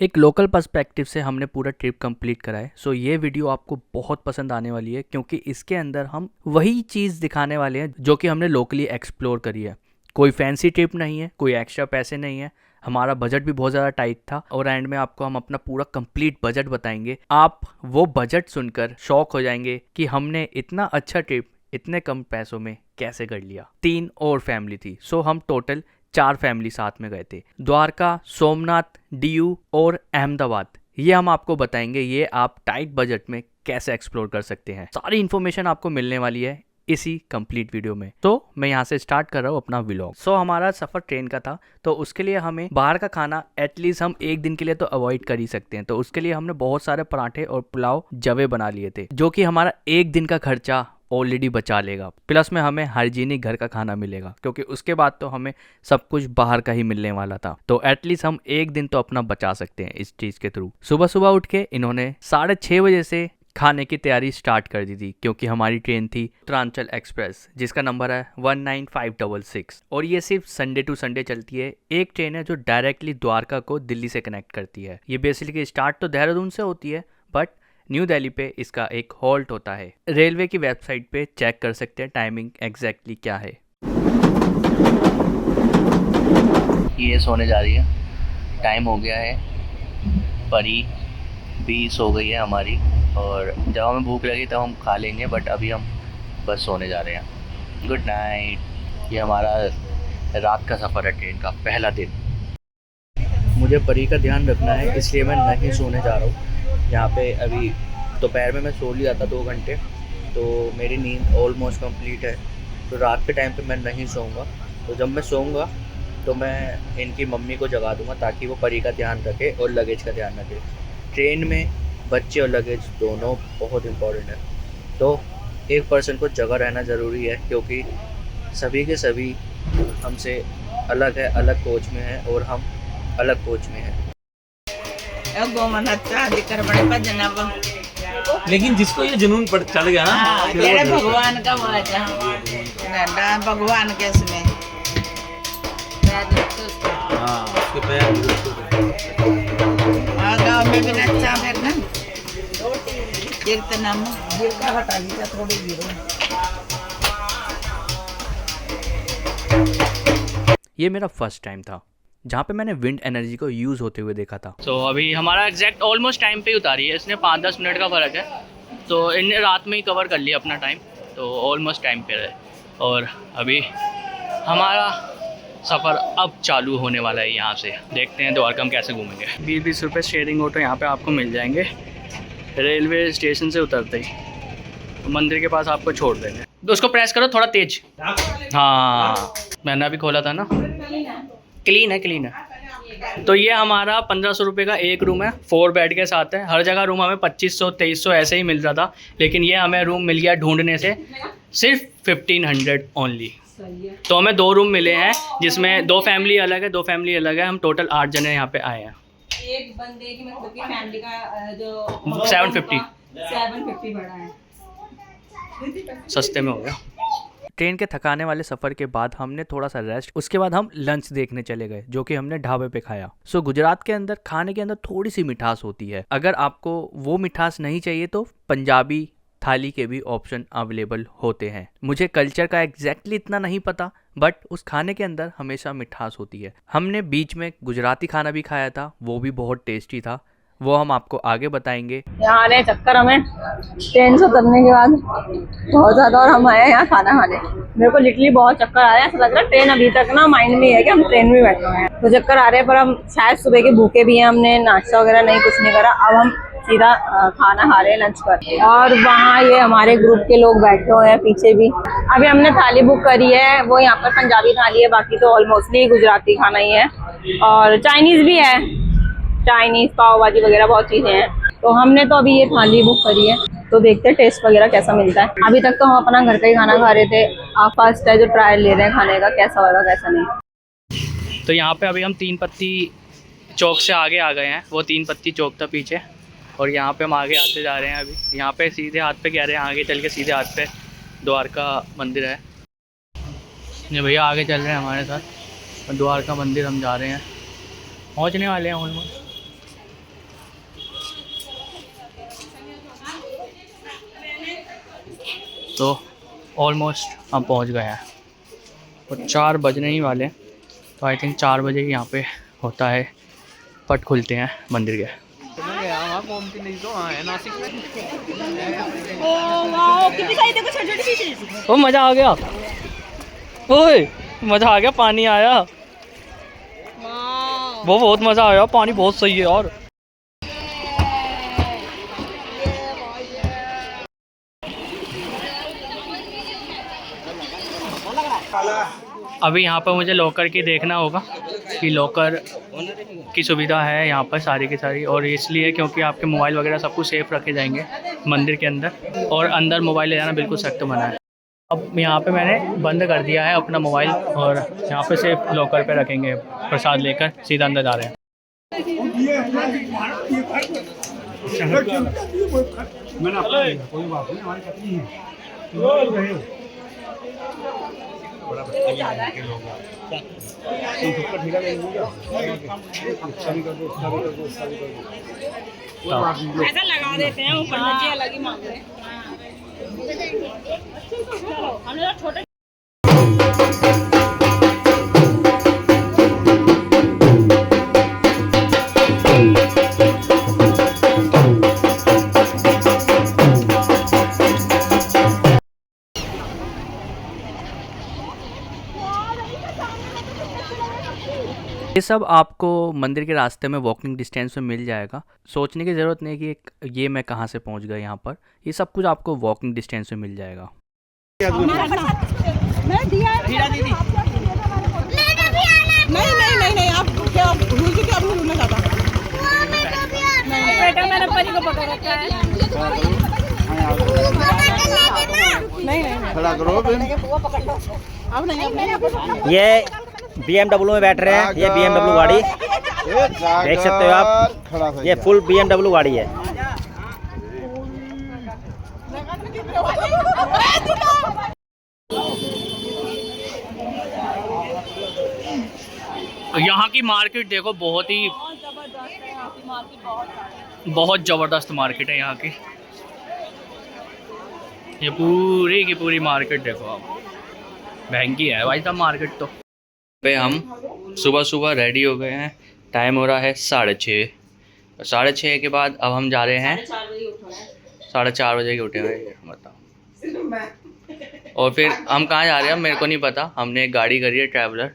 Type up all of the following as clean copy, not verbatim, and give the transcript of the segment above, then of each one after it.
एक local perspective से हमने पूरा ट्रिप कंप्लीट करा है। सो ये वीडियो आपको बहुत पसंद आने वाली है क्योंकि इसके अंदर हम वही चीज़ दिखाने वाले हैं जो कि हमने लोकली एक्सप्लोर करी है। कोई फैंसी ट्रिप नहीं है, कोई एक्स्ट्रा पैसे नहीं है, हमारा बजट भी बहुत ज़्यादा टाइट था और एंड में आपको हम अपना पूरा कंप्लीट बजट बताएंगे। आप वो बजट सुनकर शॉक हो जाएंगे कि हमने इतना अच्छा ट्रिप इतने कम पैसों में कैसे कर लिया। 3 और फैमिली थी, सो हम टोटल 4 फैमिली साथ में गए थे। द्वारका, सोमनाथ, डीयू और अहमदाबाद, ये हम आपको बताएंगे ये आप टाइट बजट में कैसे एक्सप्लोर कर सकते हैं। सारी इन्फॉर्मेशन आपको मिलने वाली है इसी कंप्लीट वीडियो में। तो मैं यहाँ से स्टार्ट कर रहा हूँ अपना व्लॉग। हमारा सफ़र ट्रेन का था, तो उसके लिए हमें बाहर का खाना एटलीस्ट हम एक दिन के लिए तो अवॉइड कर ही सकते हैं। तो उसके लिए हमने बहुत सारे पराठे और पुलाव जवे बना लिए थे, जो कि हमारा एक दिन का खर्चा ऑलरेडी बचा लेगा। प्लस में हमें हाइजीनिक घर का खाना मिलेगा क्योंकि उसके बाद तो हमें सब कुछ बाहर का ही मिलने वाला था। तो एटलीस्ट हम एक दिन तो अपना बचा सकते हैं इस चीज़ के थ्रू। सुबह सुबह उठ के इन्होंने 6:30 बजे से खाने की तैयारी स्टार्ट कर दी थी क्योंकि हमारी ट्रेन थी उत्तरांचल एक्सप्रेस, जिसका नंबर है 19566 और ये सिर्फ संडे टू संडे चलती है। एक ट्रेन है जो डायरेक्टली द्वारका को दिल्ली से कनेक्ट करती है। ये बेसिकली स्टार्ट तो देहरादून से होती है, बट न्यू दिल्ली पे इसका एक हॉल्ट होता है। रेलवे की वेबसाइट पे चेक कर सकते हैं टाइमिंग एग्जैक्टली क्या है। ये सोने जा रही है, टाइम हो गया है, परी भी सो गई है हमारी, और जब हमें भूख लगी तब हम खा लेंगे, बट अभी हम बस सोने जा रहे हैं। Good night. ये हमारा रात का सफ़र है, ट्रेन का पहला दिन। मुझे परी का ध्यान रखना है इसलिए मैं नहीं सोने जा रहा हूँ। यहाँ पे अभी दोपहर में मैं सो लिया था 2 घंटे, तो मेरी नींद ऑलमोस्ट कंप्लीट है। तो रात के टाइम पे मैं नहीं सोऊंगा। तो जब मैं सोऊंगा तो मैं इनकी मम्मी को जगा दूंगा ताकि वो परी का ध्यान रखे और लगेज का ध्यान रखे। ट्रेन में बच्चे और लगेज दोनों बहुत इम्पोर्टेंट है, तो एक पर्सन को जगा रहना ज़रूरी है क्योंकि सभी के सभी हमसे अलग है, अलग कोच में है और हम अलग कोच में हैं। लेकिन जिसको ये जुनून पड़ चल गया ना, तेरे भगवान का भगवान के इसमें उसके पैर गाँव में भी अच्छा फिर ना कीर्तन गिरका हटा दी थोड़ी गिरो। ये मेरा फर्स्ट टाइम था जहाँ पे मैंने विंड एनर्जी को यूज़ होते हुए देखा था। तो अभी हमारा एग्जैक्ट ऑलमोस्ट टाइम पे ही उतारी है इसने, 5-10 मिनट का फ़र्क है। तो इनने रात में ही कवर कर लिया अपना टाइम, तो ऑलमोस्ट टाइम पे रहे। और अभी हमारा सफ़र अब चालू होने वाला है। यहाँ से देखते हैं द्वारका हम कैसे घूमेंगे। 20-20 रुपये शेयरिंग ऑटो यहाँ पे आपको मिल जाएंगे रेलवे स्टेशन से उतरते ही, तो मंदिर के पास आपको छोड़ देंगे। तो उसको प्रेस करो थोड़ा तेज। हाँ, मैंने अभी खोला था ना। क्लीन है, क्लीन है। तो ये हमारा 1500 रुपये का एक रूम है, 4 बेड के साथ है। हर जगह रूम हमें 2500-2300 ऐसे ही मिल रहा था, लेकिन ये हमें रूम मिल गया ढूंढने से सिर्फ 1500 ओनली। तो हमें 2 रूम मिले हैं जिसमें 2 फैमिली अलग है, 2 फैमिली अलग है। हम टोटल 8 जने यहाँ पे आए हैं। एक बंदे की मतलब कि फैमिली का जो 750 बढ़ा है, सस्ते में हो गया। ट्रेन के थकाने वाले सफ़र के बाद हमने थोड़ा सा रेस्ट, उसके बाद हम लंच देखने चले गए जो कि हमने ढाबे पे खाया। गुजरात के अंदर खाने के अंदर थोड़ी सी मिठास होती है। अगर आपको वो मिठास नहीं चाहिए तो पंजाबी थाली के भी ऑप्शन अवेलेबल होते हैं। मुझे कल्चर का एग्जैक्टली इतना नहीं पता, बट उस खाने के अंदर हमेशा मिठास होती है। हमने बीच में गुजराती खाना भी खाया था, वो भी बहुत टेस्टी था, वो हम आपको आगे बताएंगे। यहाँ आने चक्कर हमें ट्रेन से उतरने के बाद बहुत ज़्यादा, और हम आए यहाँ खाना खाने। मेरे को लिटरली बहुत चक्कर आ रहा है, ऐसा लग रहा है ट्रेन अभी तक ना माइंड में है कि हम ट्रेन में बैठे हुए हैं। तो चक्कर आ रहे हैं, पर हम शायद सुबह के भूखे भी हैं, हमने नाश्ता वगैरह नहीं कुछ नहीं करा। अब हम सीधा खाना खा रहे हैं लंच पर। और वहाँ ये हमारे ग्रुप के लोग बैठे हुए हैं पीछे भी। अभी हमने थाली बुक करी है, वो यहाँ पर पंजाबी थाली है, बाकी तो ऑलमोस्टली गुजराती खाना ही है, और चाइनीज़ भी है, चाइनीज़ पाव भाजी वगैरह बहुत चीज़ें हैं। तो हमने तो अभी ये थाली बुक करी है, तो देखते हैं टेस्ट वगैरह कैसा मिलता है। अभी तक तो हम अपना घर का ही खाना खा रहे थे, आप फर्स्ट है जो ट्रायल ले रहे हैं खाने का, कैसा होगा कैसा नहीं। तो यहाँ पे अभी हम 3 पत्ती चौक से आगे आ गए हैं, वो 3 पत्ती चौक था पीछे, और यहाँ पे हम आगे आते जा रहे हैं। अभी यहाँ पे सीधे हाथ पे कह रहे हैं, आगे चल के सीधे हाथ पे द्वारका मंदिर है। ये भैया आगे चल रहे हैं हमारे साथ, और द्वारका मंदिर हम जा रहे हैं, पहुँचने वाले हैं ऑलमोस्ट। तो ऑलमोस्ट हम पहुंच गए हैं और 4 बजने ही वाले हैं। तो आई थिंक 4 बजे ही यहाँ पे होता है, पट खुलते हैं मंदिर के। ओ मज़ा आ गया, ओए मज़ा आ गया, पानी आया, वो बहुत मज़ा आया, पानी बहुत सही है। और अभी यहाँ पर मुझे लॉकर की देखना होगा कि लॉकर की सुविधा है यहाँ पर सारी की सारी, और इसलिए क्योंकि आपके मोबाइल वगैरह सब कुछ सेफ़ रखे जाएंगे मंदिर के अंदर, और अंदर मोबाइल ले जाना बिल्कुल सख्त मना है। अब यहाँ पे मैंने बंद कर दिया है अपना मोबाइल, और यहाँ पे सेफ लॉकर पे रखेंगे, प्रसाद लेकर सीधा अंदर जा रहे हैं। ऐसा लगा देते हैं ऊपर नीचे अलग ही मांग रहे हैं। हमने तो छोटे ये सब आपको मंदिर के रास्ते में वॉकिंग डिस्टेंस में मिल जाएगा। सोचने की ज़रूरत नहीं कि ये मैं कहाँ से पहुँच गया यहाँ पर, ये सब कुछ आपको वॉकिंग डिस्टेंस में मिल जाएगा। नहीं आप क्या भूल के क्या भूलना चाहता बेटा, मैंने परी को पकड़ रखा है। नहीं खड़ा करो अब नहीं। ये BMW में बैठ रहे हैं, ये BMW गाड़ी देख सकते हो आप, ये फुल BMW गाड़ी है। यहाँ की मार्केट देखो, बहुत ज़बरदस्त मार्केट है यहाँ की। ये पूरी की पूरी मार्केट देखो आप, महंगी है भाई साहब मार्केट। तो पे हम सुबह सुबह रेडी हो गए हैं, टाइम हो रहा है 6:30। 6:30 के बाद अब हम जा रहे हैं, 4:30 बजे के उठे हुए बताओ। और फिर हम कहाँ जा रहे हैं मेरे को नहीं पता, हमने एक गाड़ी करी है ट्रैवलर,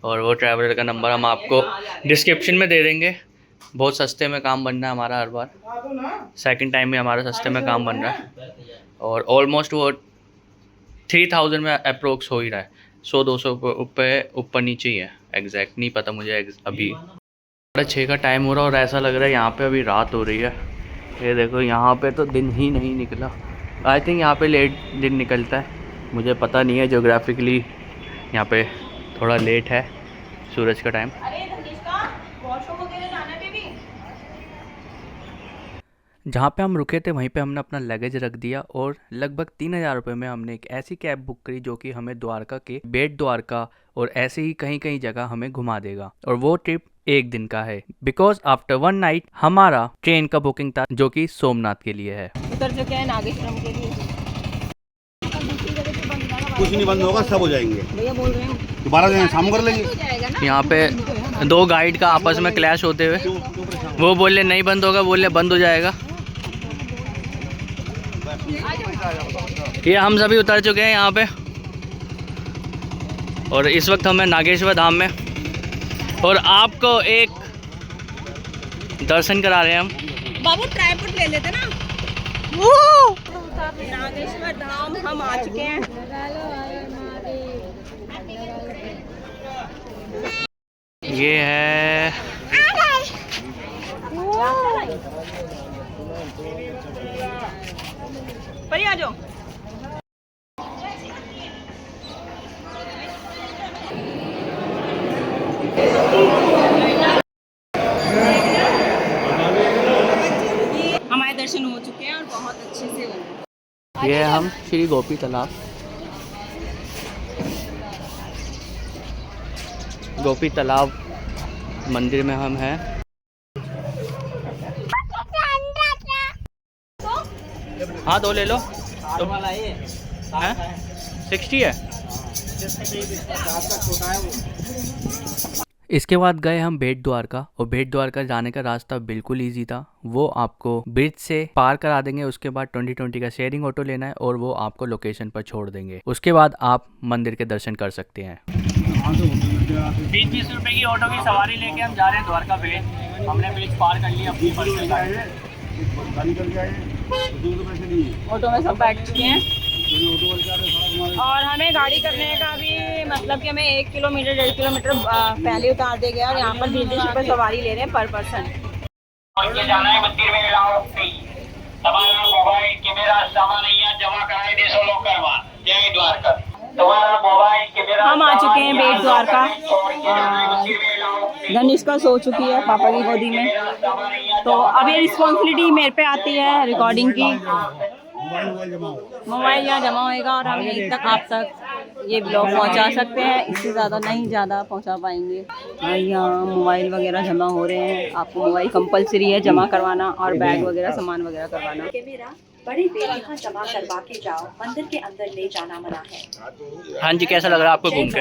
और वो ट्रैवलर का नंबर हम आपको डिस्क्रिप्शन में दे देंगे। बहुत सस्ते में काम बन रहा है हमारा, हर बार सेकंड टाइम में हमारा सस्ते में काम बन रहा है, और ऑलमोस्ट वो 3000 में अप्रोक्स हो ही रहा है। 100-200 रुपये ऊपर नीचे ही है, एग्जैक्ट नहीं पता मुझे अभी। 6:30 का टाइम हो रहा है और ऐसा लग रहा है यहाँ पे अभी रात हो रही है। ये देखो यहाँ पे तो दिन ही नहीं निकला। आई थिंक यहाँ पे लेट दिन निकलता है, मुझे पता नहीं है, जोग्राफिकली यहाँ पे थोड़ा लेट है सूरज का टाइम। जहाँ पे हम रुके थे वहीं पे हमने अपना लगेज रख दिया, और लगभग 3000 रुपये में हमने एक ऐसी कैब बुक करी जो कि हमें द्वारका के बेट द्वारका और ऐसे ही कहीं कहीं जगह हमें घुमा देगा। और वो ट्रिप 1 दिन का है, बिकॉज आफ्टर 1 नाइट हमारा ट्रेन का बुकिंग था जो कि सोमनाथ के लिए है। उतर चुके हैं नागेश्वरम के लिए। कुछ नहीं बंद होगा, सब हो जाएंगे। भैया बोल रहे हैं दोबारा जो शाम कर लेंगे। यहाँ पे 2 गाइड का आपस में क्लैश होते हुए, वो बोले नहीं बंद होगा, बोले बंद हो जाएगा। ये हम सभी उतर चुके हैं यहाँ पे, और इस वक्त हमें नागेश्वर धाम में, और आपको एक दर्शन करा रहे हैं हम। बाबू ट्राइपॉड ले लेते ना। नागेश्वर धाम हम आ चुके हैं। ये है परी आ जाओ। हमारे दर्शन हो चुके हैं और बहुत अच्छे से हो गए। ये हम श्री गोपी तालाब, गोपी तालाब मंदिर में हम हैं। हाँ 2 ले लो। 60 है। इसके बाद गए हम भेट द्वारका, और भेट द्वारका जाने का रास्ता बिल्कुल इजी था। वो आपको ब्रिज से पार करा देंगे, उसके बाद 2020 का शेयरिंग ऑटो लेना है और वो आपको लोकेशन पर छोड़ देंगे। उसके बाद आप मंदिर के दर्शन कर सकते हैं। 20-20 रुपए की ऑटो की सवारी लेके हम जा रहे हैं द्वारका भेट। हमने ब्रिज पार कर लिया अपनी पर्सनल गाड़ी। ऑटो में सब बैठ चुके हैं और हमें गाड़ी करने का भी मतलब कि हमें 1 किलोमीटर 1.5 किलोमीटर पहले उतार दे गया और यहाँ पर 20 रुपये सवारी ले रहे हैं पर पर्सन। जाना है मंदिर में मिलाओ तुम्हारा मोबाइल कैमरा सामान जमा कराए 200 लोग करवा। जय द्वारका। तुम्हारा मोबाइल कैमरा हम आ चुके हैं भेट द्वारका। धनिष्का सो चुकी है पापा की गोदी में, तो अब ये रिस्पॉन्सिबिलिटी मेरे पे आती है रिकॉर्डिंग की। मोबाइल यहाँ जमा होएगा और हम यहीं तक आप तक ये ब्लॉग पहुँचा सकते हैं, इससे ज़्यादा नहीं ज़्यादा पहुँचा पाएंगे। यहाँ मोबाइल वगैरह जमा हो रहे हैं। आपको मोबाइल कंपलसरी है जमा करवाना और बैग वगैरह सामान वगैरह करवाना। मेरा बड़े बेग यहाँ जमा करवा के जाओ, मंदिर के अंदर ले जाना मना है। हाँ जी, कैसा लग रहा है आपको घूम के?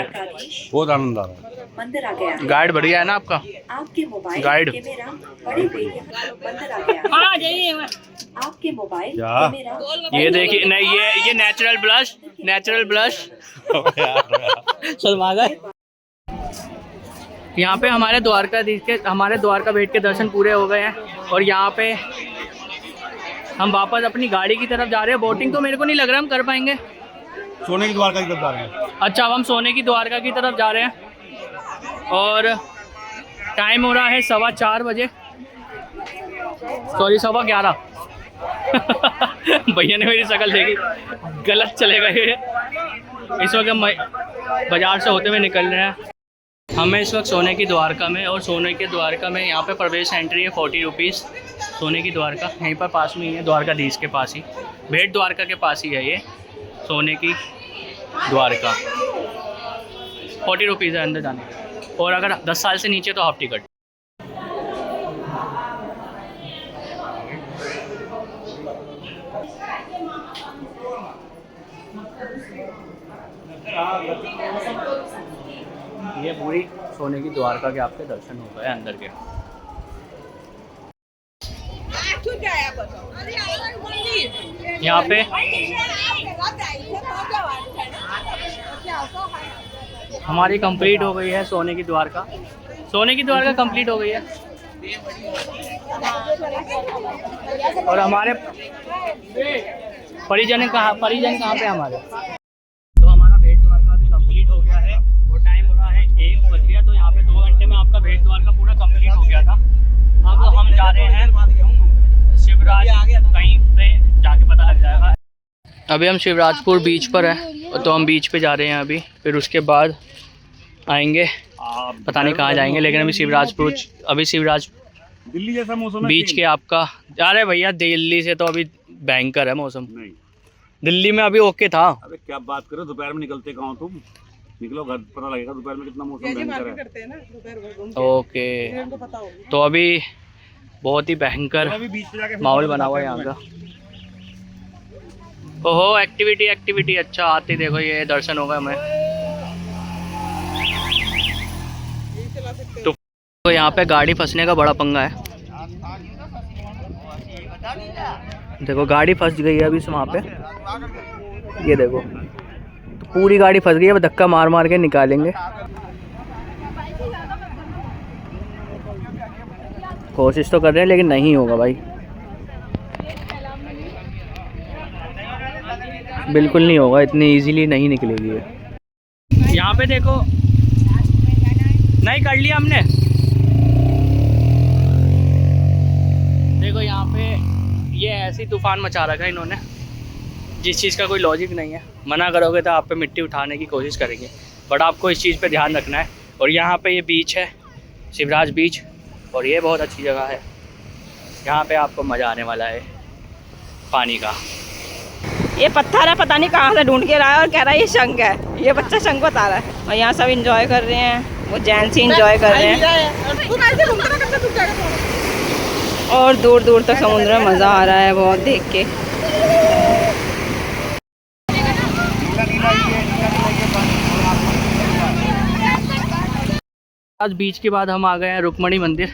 बहुत आनंद आ रहा है। मंदिर आ गया है। गाइड बढ़िया है ना आपका? आपके मोबाइल गाइड। कैमरा बड़े बेग यहाँ मंदिर आ गया है। हाँ जाइए। आपके मोबाइल कैमरा ये देखिए, नहीं ये नेचुरल ब्लश शर्मा गए। यहाँ पे हमारे द्वारका भेट के दर्शन पूरे हो गए हैं और यहाँ पे हम वापस अपनी गाड़ी की तरफ जा रहे हैं। बोटिंग तो मेरे को नहीं लग रहा हम कर पाएंगे। सोने की द्वारका की तरफ जा रहे हैं। अच्छा, अब हम सोने की द्वारका की तरफ जा रहे हैं और टाइम हो रहा है 4:15 बजे, सॉरी 11:15। भैया ने मेरी शक्ल देखी, गलत चलेगा ये। इस वक्त हम बाजार से होते हुए निकल रहे हैं। हमें इस वक्त सोने की द्वारका में, और सोने के द्वारका में यहाँ पे प्रवेश एंट्री है 40 रुपीज़। सोने की द्वारका यहीं पर पास में ही है, द्वारकाधीश के पास ही, भेट द्वारका के पास ही है ये सोने की द्वारका। 40 रुपीज़ है अंदर जाने का, और अगर 10 साल से नीचे तो हाफ टिकट। ये पूरी सोने की द्वारका के आपके दर्शन हो गए अंदर के। यहाँ पे हमारी कंप्लीट हो गई है सोने की द्वारका। सोने की द्वारका कंप्लीट हो गई है और हमारे परिजन कहाँ पे हमारे। तो हमारा भेट द्वारका भी कंप्लीट हो गया है और टाइम हो रहा है 1 बज गया। तो यहाँ पे 2 घंटे में आपका भेट द्वारका पूरा कंप्लीट हो गया था। अब हम जा रहे हैं शिवराज, कहीं पे जाके पता लग जाएगा। अभी हम शिवराजपुर बीच पर हैं, तो हम बीच पे जा रहे हैं अभी। फिर उसके बाद आएंगे, पता नहीं कहाँ जाएंगे, लेकिन अभी शिवराज दिल्ली जैसा मौसम है बीच के आपका। अरे भैया दिल्ली से तो अभी भयंकर है मौसम। नहीं, दिल्ली में अभी ओके था। अबे क्या बात करो, दोपहर में निकलते कहाँ हो तुम? निकलो घर, पता लगेगा दोपहर में कितना मौसम भयंकर है। ओके, तो अभी बहुत ही भयंकर माहौल बना हुआ है यहाँ का। ओहो, एक्टिविटी अच्छा आती। देखो ये दर्शन होगा हमें। तो यहाँ पे गाड़ी फंसने का बड़ा पंगा है। देखो गाड़ी फंस गई है अभी वहाँ पे, ये देखो तो पूरी गाड़ी फंस गई है। अब धक्का मार मार के निकालेंगे। कोशिश तो कर रहे हैं लेकिन नहीं होगा भाई, बिल्कुल नहीं होगा, इतनी इजीली नहीं निकलेगी ये। यहाँ पे देखो, नहीं कर लिया हमने। देखो यहाँ पे ये ऐसी तूफान मचा रखा है इन्होंने, जिस चीज़ का कोई लॉजिक नहीं है। मना करोगे तो आप पे मिट्टी उठाने की कोशिश करेंगे, बट आपको इस चीज़ पे ध्यान रखना है। और यहाँ पे ये बीच है, शिवराज बीच, और ये बहुत अच्छी जगह है। यहाँ पे आपको मज़ा आने वाला है पानी का। ये पत्थर है, पता नहीं कहाँ से ढूंढ के रहा है और कह रहा है ये शंख है। ये बच्चा शंख बता रहा है और यहाँ सब इंजॉय कर रहे हैं, वो जैंसी इंजॉय कर रहे हैं और दूर दूर तक समुद्र में मज़ा आ रहा है बहुत देख के। आज बीच के बाद हम आ गए हैं रुक्मणी मंदिर।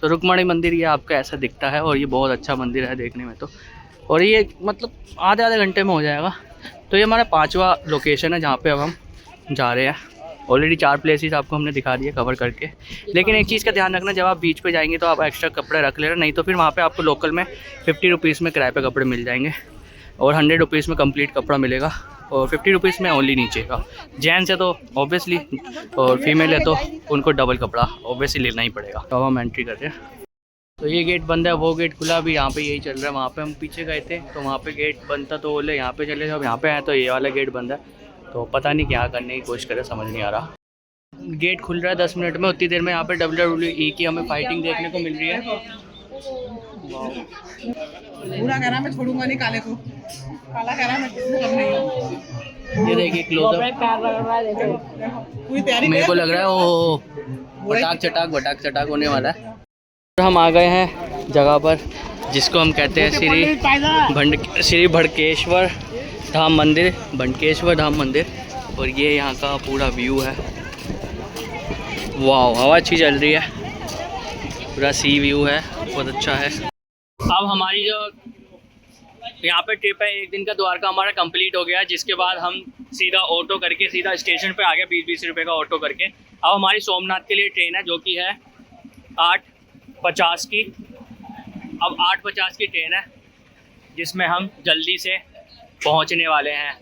तो रुक्मणी मंदिर ये आपका ऐसा दिखता है और ये बहुत अच्छा मंदिर है देखने में तो, और ये मतलब आधे घंटे में हो जाएगा। तो ये हमारा 5वां लोकेशन है जहाँ पे अब हम जा रहे हैं। ऑलरेडी 4 प्लेसेस आपको हमने दिखा दिए कवर करके, लेकिन एक चीज़ का ध्यान रखना, जब आप बीच पे जाएंगे तो आप एक्स्ट्रा कपड़े रख लेना, नहीं तो फिर वहाँ पे आपको लोकल में 50 रुपीज़ में किराए पे कपड़े मिल जाएंगे और 100 रुपीज़ में कंप्लीट कपड़ा मिलेगा और 50 रुपीज़ में ओनली नीचे का। जेंट्स है तो ऑब्वियसली, और फीमेल है तो उनको डबल कपड़ा ऑब्वियसली लेना ही पड़ेगा। तो हम एंट्री करते हैं। तो ये गेट बंद है, वो गेट खुला, अभी यहाँ पे यही चल रहा है। वहाँ पे हम पीछे गए थे तो वहाँ पे गेट बंद था, तो बोले यहाँ पे चले जाओ। यहाँ पे आए तो ये वाला गेट बंद है, तो पता नहीं क्या करने की कोशिश करे, समझ नहीं आ रहा। गेट खुल रहा है 10 मिनट में, उतनी देर में यहाँ पे WWE की हमें फाइटिंग देखने को मिल रही है। पूरा कह रहा मैं छोड़ूंगा नहीं काले को, काला कह रहा मैं किसी को नहीं। ये देखिए क्लोजअप, पूरी तैयारी मेरे को लग रहा है वो भटाक चटाक होने वाला है। हम आ गए हैं जगह पर जिसको हम कहते हैं श्री भड़केश्वर धाम मंदिर, भड़केश्वर धाम मंदिर। और ये यहाँ का पूरा व्यू है। वाह, हवा अच्छी चल रही है, पूरा सी व्यू है, बहुत अच्छा है। अब हमारी जो यहाँ पे ट्रिप है, एक दिन का द्वारका हमारा कंप्लीट हो गया, जिसके बाद हम सीधा ऑटो करके सीधा स्टेशन पे आ गए, 20-20 रुपये का ऑटो करके। अब हमारी सोमनाथ के लिए ट्रेन है जो कि है 8:50 की। अब 8:50 की ट्रेन है जिसमें हम जल्दी से पहुंचने वाले हैं।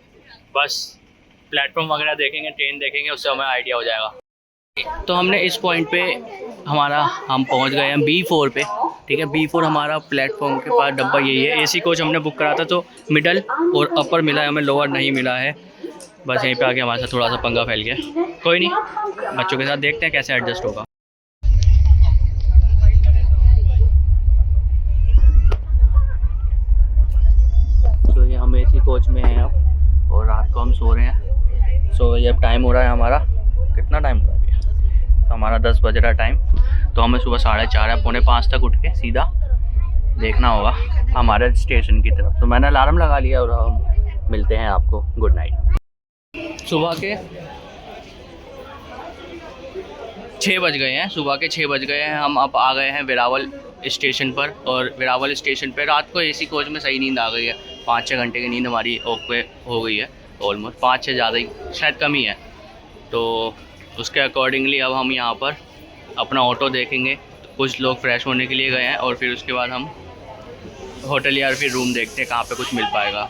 बस प्लेटफॉर्म वगैरह देखेंगे, ट्रेन देखेंगे, उससे हमें आइडिया हो जाएगा। तो हमने इस पॉइंट पे हम पहुंच गए हैं B4 पे, ठीक है। B4 हमारा प्लेटफॉर्म के पास डब्बा यही है। AC कोच हमने बुक करा था तो मिडल और अपर मिला है, हमें लोअर नहीं मिला है। बस यहीं पे आके हमारे साथ थोड़ा सा पंगा फैल गया, कोई नहीं, बच्चों के साथ देखते हैं कैसे एडजस्ट होगा। तो ये हम AC कोच में हैं अब और रात को हम सो रहे हैं। सो ये अब टाइम हो रहा है हमारा, कितना टाइम हो रहा है अभी? हमारा 10 बज रहा है टाइम। तो हमें सुबह 4:30 या 4:45 तक उठ के सीधा देखना होगा हमारे स्टेशन की तरफ। तो मैंने अलार्म लगा लिया और हम मिलते हैं आपको। Good night. सुबह के 6 बज गए हैं, सुबह के 6 बज गए हैं। हम अब आ गए हैं वेरावल स्टेशन पर, और वेरावल स्टेशन पर रात को AC कोच में सही नींद आ गई है। 5-6 घंटे की नींद हमारी ओके हो गई है, ऑलमोस्ट 5-6 ज़्यादा ही, शायद कम ही है। तो उसके अकॉर्डिंगली अब हम यहाँ पर अपना ऑटो देखेंगे। कुछ लोग फ्रेश होने के लिए गए हैं और फिर उसके बाद हम होटल या फिर रूम देखते हैं कहाँ पे कुछ मिल पाएगा।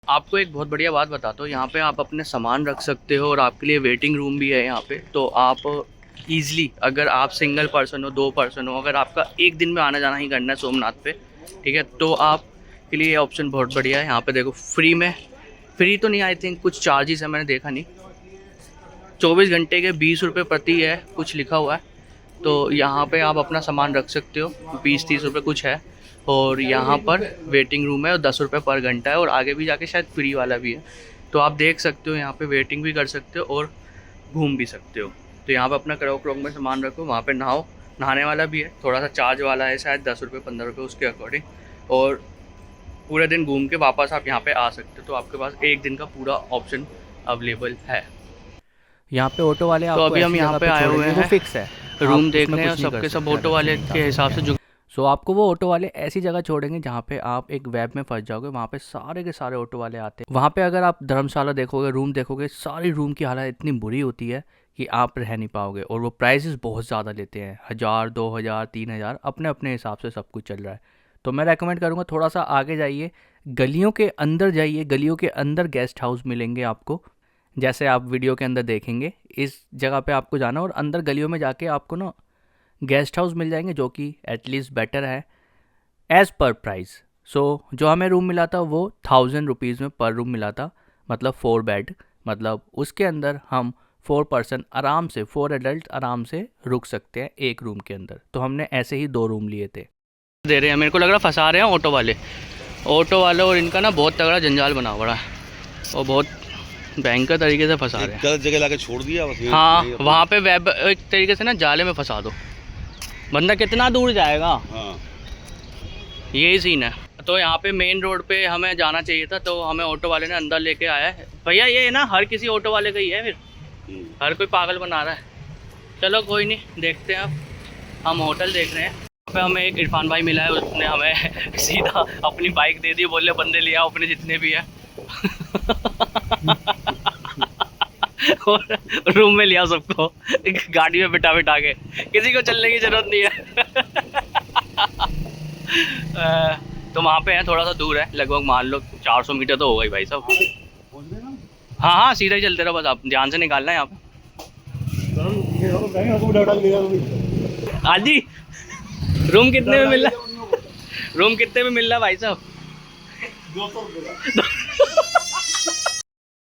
आपको एक बहुत बढ़िया बात बताता हूँ, यहाँ पे आप अपने सामान रख सकते हो और आपके लिए वेटिंग रूम भी है यहाँ पे। तो आप ईज़िली, अगर आप सिंगल पर्सन हो, 2 पर्सन हो, अगर आपका एक दिन में आना जाना ही करना है सोमनाथ पे, ठीक है, तो आपके लिए ये ऑप्शन बहुत बढ़िया है। यहाँ पे देखो फ्री में, फ्री तो नहीं, आई थिंक कुछ चार्जेस है, मैंने देखा नहीं। 24 घंटे के 20 रुपये प्रति है कुछ लिखा हुआ है। तो यहाँ पे आप अपना सामान रख सकते हो, 20-30 रुपये कुछ है। और यहाँ पर वेटिंग रूम है और 10 रुपये पर घंटा है, और आगे भी जाके शायद फ्री वाला भी है। तो आप देख सकते हो, यहाँ पे वेटिंग भी कर सकते हो और घूम भी सकते हो। तो यहाँ पे अपना क्रॉक में सामान रखो, वहाँ पे नहाओ, नहाने वाला भी है, थोड़ा सा चार्ज वाला है शायद 10 रुपये 15 रुपये उसके अकॉर्डिंग। और पूरे दिन घूम के वापस आप यहाँ पे आ सकते हो। तो आपके पास एक दिन का पूरा ऑप्शन अवेलेबल है। यहाँ पे ऑटो वाले तो अभी हम यहाँ पे आए हुए हैं, वो फिक्स है, रूम देखने हैं, सबके सब ऑटो वाले के हिसाब से जो सो आपको वो ऑटो वाले ऐसी जगह छोड़ेंगे जहाँ पे आप एक वेब में फंस जाओगे। वहाँ पे सारे के सारे ऑटो वाले आते हैं। वहाँ पे अगर आप धर्मशाला देखोगे, रूम देखोगे, सारी रूम की हालत इतनी बुरी होती है कि आप रह नहीं पाओगे। और वो प्राइसेस बहुत ज़्यादा लेते हैं, 1000, 2000, 3000, अपने अपने हिसाब से सब कुछ चल रहा है। तो मैं रेकमेंड करूँगा थोड़ा सा आगे जाइए, गलियों के अंदर जाइए, गलियों के अंदर गेस्ट हाउस मिलेंगे आपको, जैसे आप वीडियो के अंदर देखेंगे। इस जगह पे आपको जाना और अंदर गलियों में जाके आपको ना गेस्ट हाउस मिल जाएंगे जो कि एटलीस्ट बेटर है एज़ पर प्राइस। सो जो हमें रूम मिला था वो 1000 रुपीज़ में पर रूम मिला था, मतलब 4 बेड, मतलब उसके अंदर हम 4 पर्सन आराम से, 4 एडल्ट आराम से रुक सकते हैं एक रूम के अंदर। तो हमने ऐसे ही 2 रूम लिए थे। दे रहे हैं, मेरे को लग रहा फंसा रहे हैं ऑटो वाले, और इनका ना बहुत तगड़ा जंजाल बना पड़ा है और बहुत भयंकर तरीके से फंसा रहे हैं। गलत जगह लाके छोड़ दिया बस। हाँ, वहाँ पे वेब एक तरीके से ना जाले में फंसा दो, बंदा कितना दूर जाएगा। हाँ। यही सीन है। तो यहाँ पे मेन रोड पे हमें जाना चाहिए था, तो हमें ऑटो वाले ने अंदर लेके आया है। भैया ये ना हर किसी ऑटो वाले का ही है, फिर हर कोई पागल बना रहा है। चलो कोई नहीं, देखते हैं। अब हम होटल देख रहे हैं। यहाँ पे हमें एक इरफान भाई मिला है, उसने हमें सीधा अपनी बाइक दे दी, बोले बंदे ले आओ अपने जितने भी है। और रूम में लिया सबको, गाड़ी में बिठा बिठा के, किसी को चलने की जरूरत नहीं है। तो वहाँ पे है, थोड़ा सा दूर है, लगभग मान लो 400 मीटर तो होगा ही भाई साहब। हाँ हाँ सीधा ही चलते रहो बस, आप ध्यान से निकालना है यहाँ पे। हाँ जी, रूम कितने में मिल रहा, रूम कितने में मिल रहा भाई साहब? 200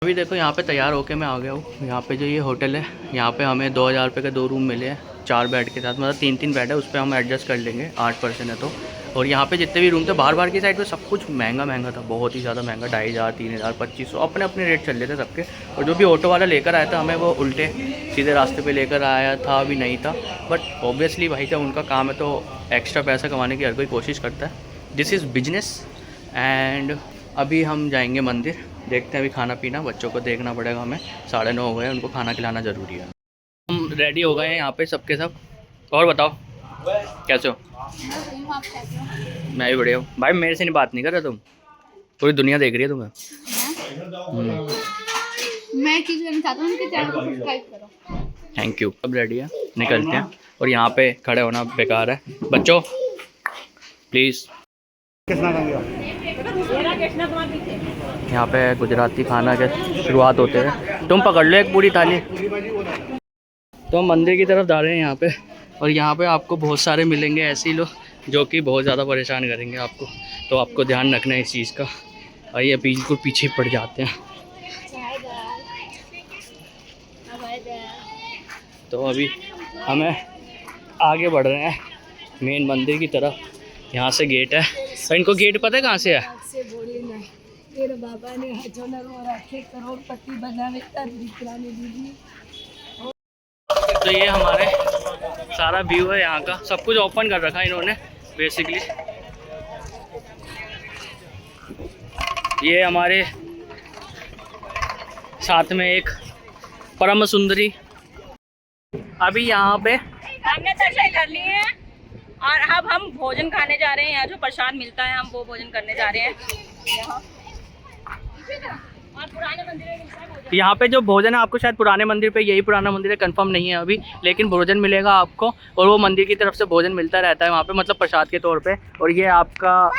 अभी देखो यहाँ पे तैयार होके मैं आ गया हूँ। यहाँ पे जो ये होटल है, यहाँ पे हमें 2000 रुपये के 2 रूम मिले हैं, 4 बेड के साथ, मतलब 3-3 बेड है, उस पर हम एडजस्ट कर लेंगे, 8 पर्सन है तो। और यहाँ पे जितने भी रूम थे बाहर की साइड पे सब कुछ महंगा था, बहुत ही ज़्यादा महंगा, 2500, 3000, 2500 अपने अपने रेट चल रहे थे सबके। और जो भी ऑटो वाला लेकर आया था हमें, वो उल्टे सीधे रास्ते पे लेकर आया था भी नहीं था। बट ऑब्वियसली भाई जब उनका काम है तो एक्स्ट्रा पैसा कमाने की हर कोई कोशिश करता है। This is business. एंड अभी हम जाएंगे मंदिर, देखते हैं अभी खाना पीना, बच्चों को देखना पड़ेगा हमें, 9:30 हो गए, उनको खाना खिलाना ज़रूरी है। हम रेडी हो गए हैं यहाँ पे सबके सब। और बताओ कैसे हो? मैं भी बढ़िया हूँ भाई, मेरे से नहीं बात नहीं कर रहा तुम, पूरी दुनिया देख रही है तुम्हें। मैं चीज़ करना चाहता हूँ कि चैनल को सब्सक्राइब करो। Thank you. अब रेडी है, निकलते हैं। और यहाँ पे खड़े होना बेकार है बच्चों, प्लीज़। यहाँ पे गुजराती खाना के शुरुआत होते हैं, तुम पकड़ लो एक पूरी थाली। तो हम मंदिर की तरफ जा रहे हैं यहाँ पे, और यहाँ पे आपको बहुत सारे मिलेंगे ऐसे ही लोग जो कि बहुत ज़्यादा परेशान करेंगे आपको, तो आपको ध्यान रखना है इस चीज़ का। और ये बिल्कुल पीछे पड़ जाते हैं। तो अभी हमें आगे बढ़ रहे हैं मेन मंदिर की तरफ। यहाँ से गेट है, और इनको गेट पता है कहाँ से है? तेरे बाबा ने रखे करोड़पति बनाने तो ये हमारे सारा व्यू है यहाँ का, सब कुछ ओपन कर रखा है इन्होंने बेसिकली। ये हमारे साथ में एक परम सुंदरी। अभी यहाँ पे हमने दर्शन कर लिए हैं और अब हम भोजन खाने जा रहे हैं। यहाँ जो प्रसाद मिलता है हम वो भोजन करने जा रहे हैं यहाँ। और पुराने मंदिर में मिलता है भोजन। यहाँ पे जो भोजन है आपको शायद पुराने मंदिर पे, यही पुराना मंदिर है, कंफर्म नहीं है अभी, लेकिन भोजन मिलेगा आपको। और वो मंदिर की तरफ से भोजन मिलता रहता है वहाँ पे, मतलब प्रसाद के तौर पे। और ये आपका